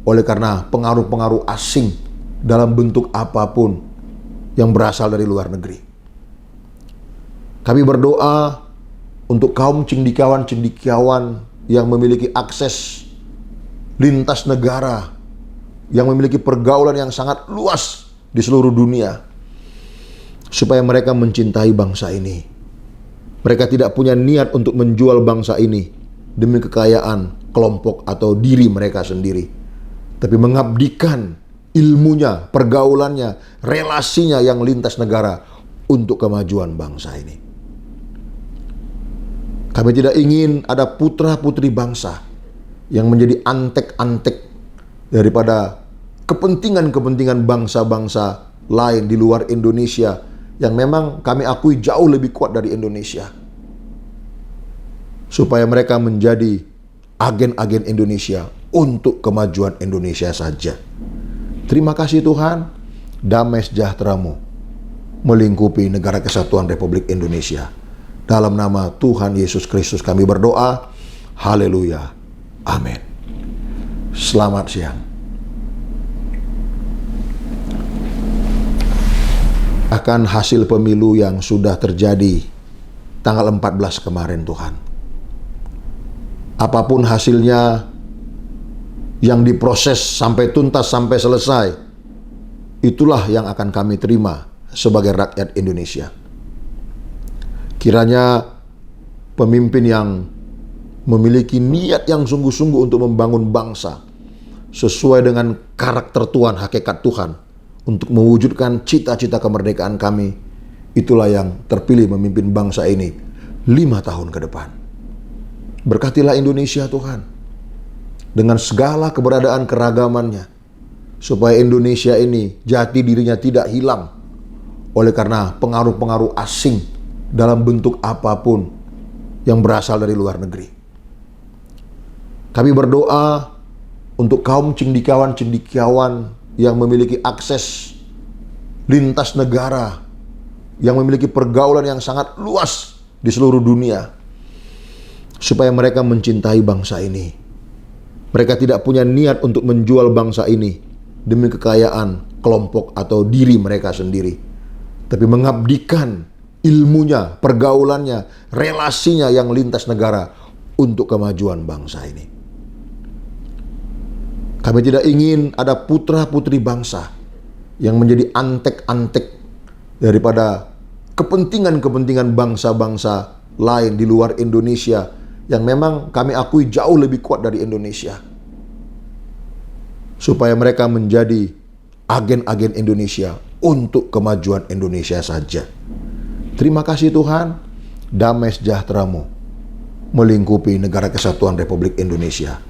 oleh karena pengaruh-pengaruh asing dalam bentuk apapun yang berasal dari luar negeri. Kami berdoa untuk kaum cendekiawan-cendekiawan yang memiliki akses lintas negara, yang memiliki pergaulan yang sangat luas di seluruh dunia, supaya mereka mencintai bangsa ini. Mereka tidak punya niat untuk menjual bangsa ini demi kekayaan kelompok atau diri mereka sendiri, tapi mengabdikan ilmunya, pergaulannya, relasinya yang lintas negara untuk kemajuan bangsa ini. Kami tidak ingin ada putra-putri bangsa yang menjadi antek-antek daripada kepentingan-kepentingan bangsa-bangsa lain di luar Indonesia yang memang kami akui jauh lebih kuat dari Indonesia. Supaya mereka menjadi agen-agen Indonesia untuk kemajuan Indonesia saja. Terima kasih Tuhan, damai sejahtera-Mu melingkupi negara kesatuan Republik Indonesia. Dalam nama Tuhan Yesus Kristus kami berdoa. Haleluya. Amin. Selamat siang. Akan hasil pemilu yang sudah terjadi tanggal 14 kemarin, Tuhan. Apapun hasilnya yang diproses sampai tuntas, sampai selesai, itulah yang akan kami terima sebagai rakyat Indonesia. Kiranya pemimpin yang memiliki niat yang sungguh-sungguh untuk membangun bangsa sesuai dengan karakter Tuhan, hakikat Tuhan, untuk mewujudkan cita-cita kemerdekaan kami, itulah yang terpilih memimpin bangsa ini 5 tahun ke depan. Berkatilah Indonesia Tuhan, dengan segala keberadaan keragamannya, supaya Indonesia ini jati dirinya tidak hilang oleh karena pengaruh-pengaruh asing dalam bentuk apapun yang berasal dari luar negeri. Kami berdoa untuk kaum cendekiawan-cendekiawan yang memiliki akses lintas negara, yang memiliki pergaulan yang sangat luas di seluruh dunia, supaya mereka mencintai bangsa ini. Mereka tidak punya niat untuk menjual bangsa ini demi kekayaan kelompok atau diri mereka sendiri, tapi mengabdikan ilmunya, pergaulannya, relasinya yang lintas negara untuk kemajuan bangsa ini. Kami tidak ingin ada putra-putri bangsa yang menjadi antek-antek daripada kepentingan-kepentingan bangsa-bangsa lain di luar Indonesia yang memang kami akui jauh lebih kuat dari Indonesia. Supaya mereka menjadi agen-agen Indonesia untuk kemajuan Indonesia saja. Terima kasih Tuhan, damai sejahtera-Mu melingkupi negara kesatuan Republik Indonesia.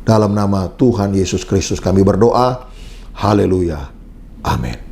Dalam nama Tuhan Yesus Kristus kami berdoa. Haleluya. Amin.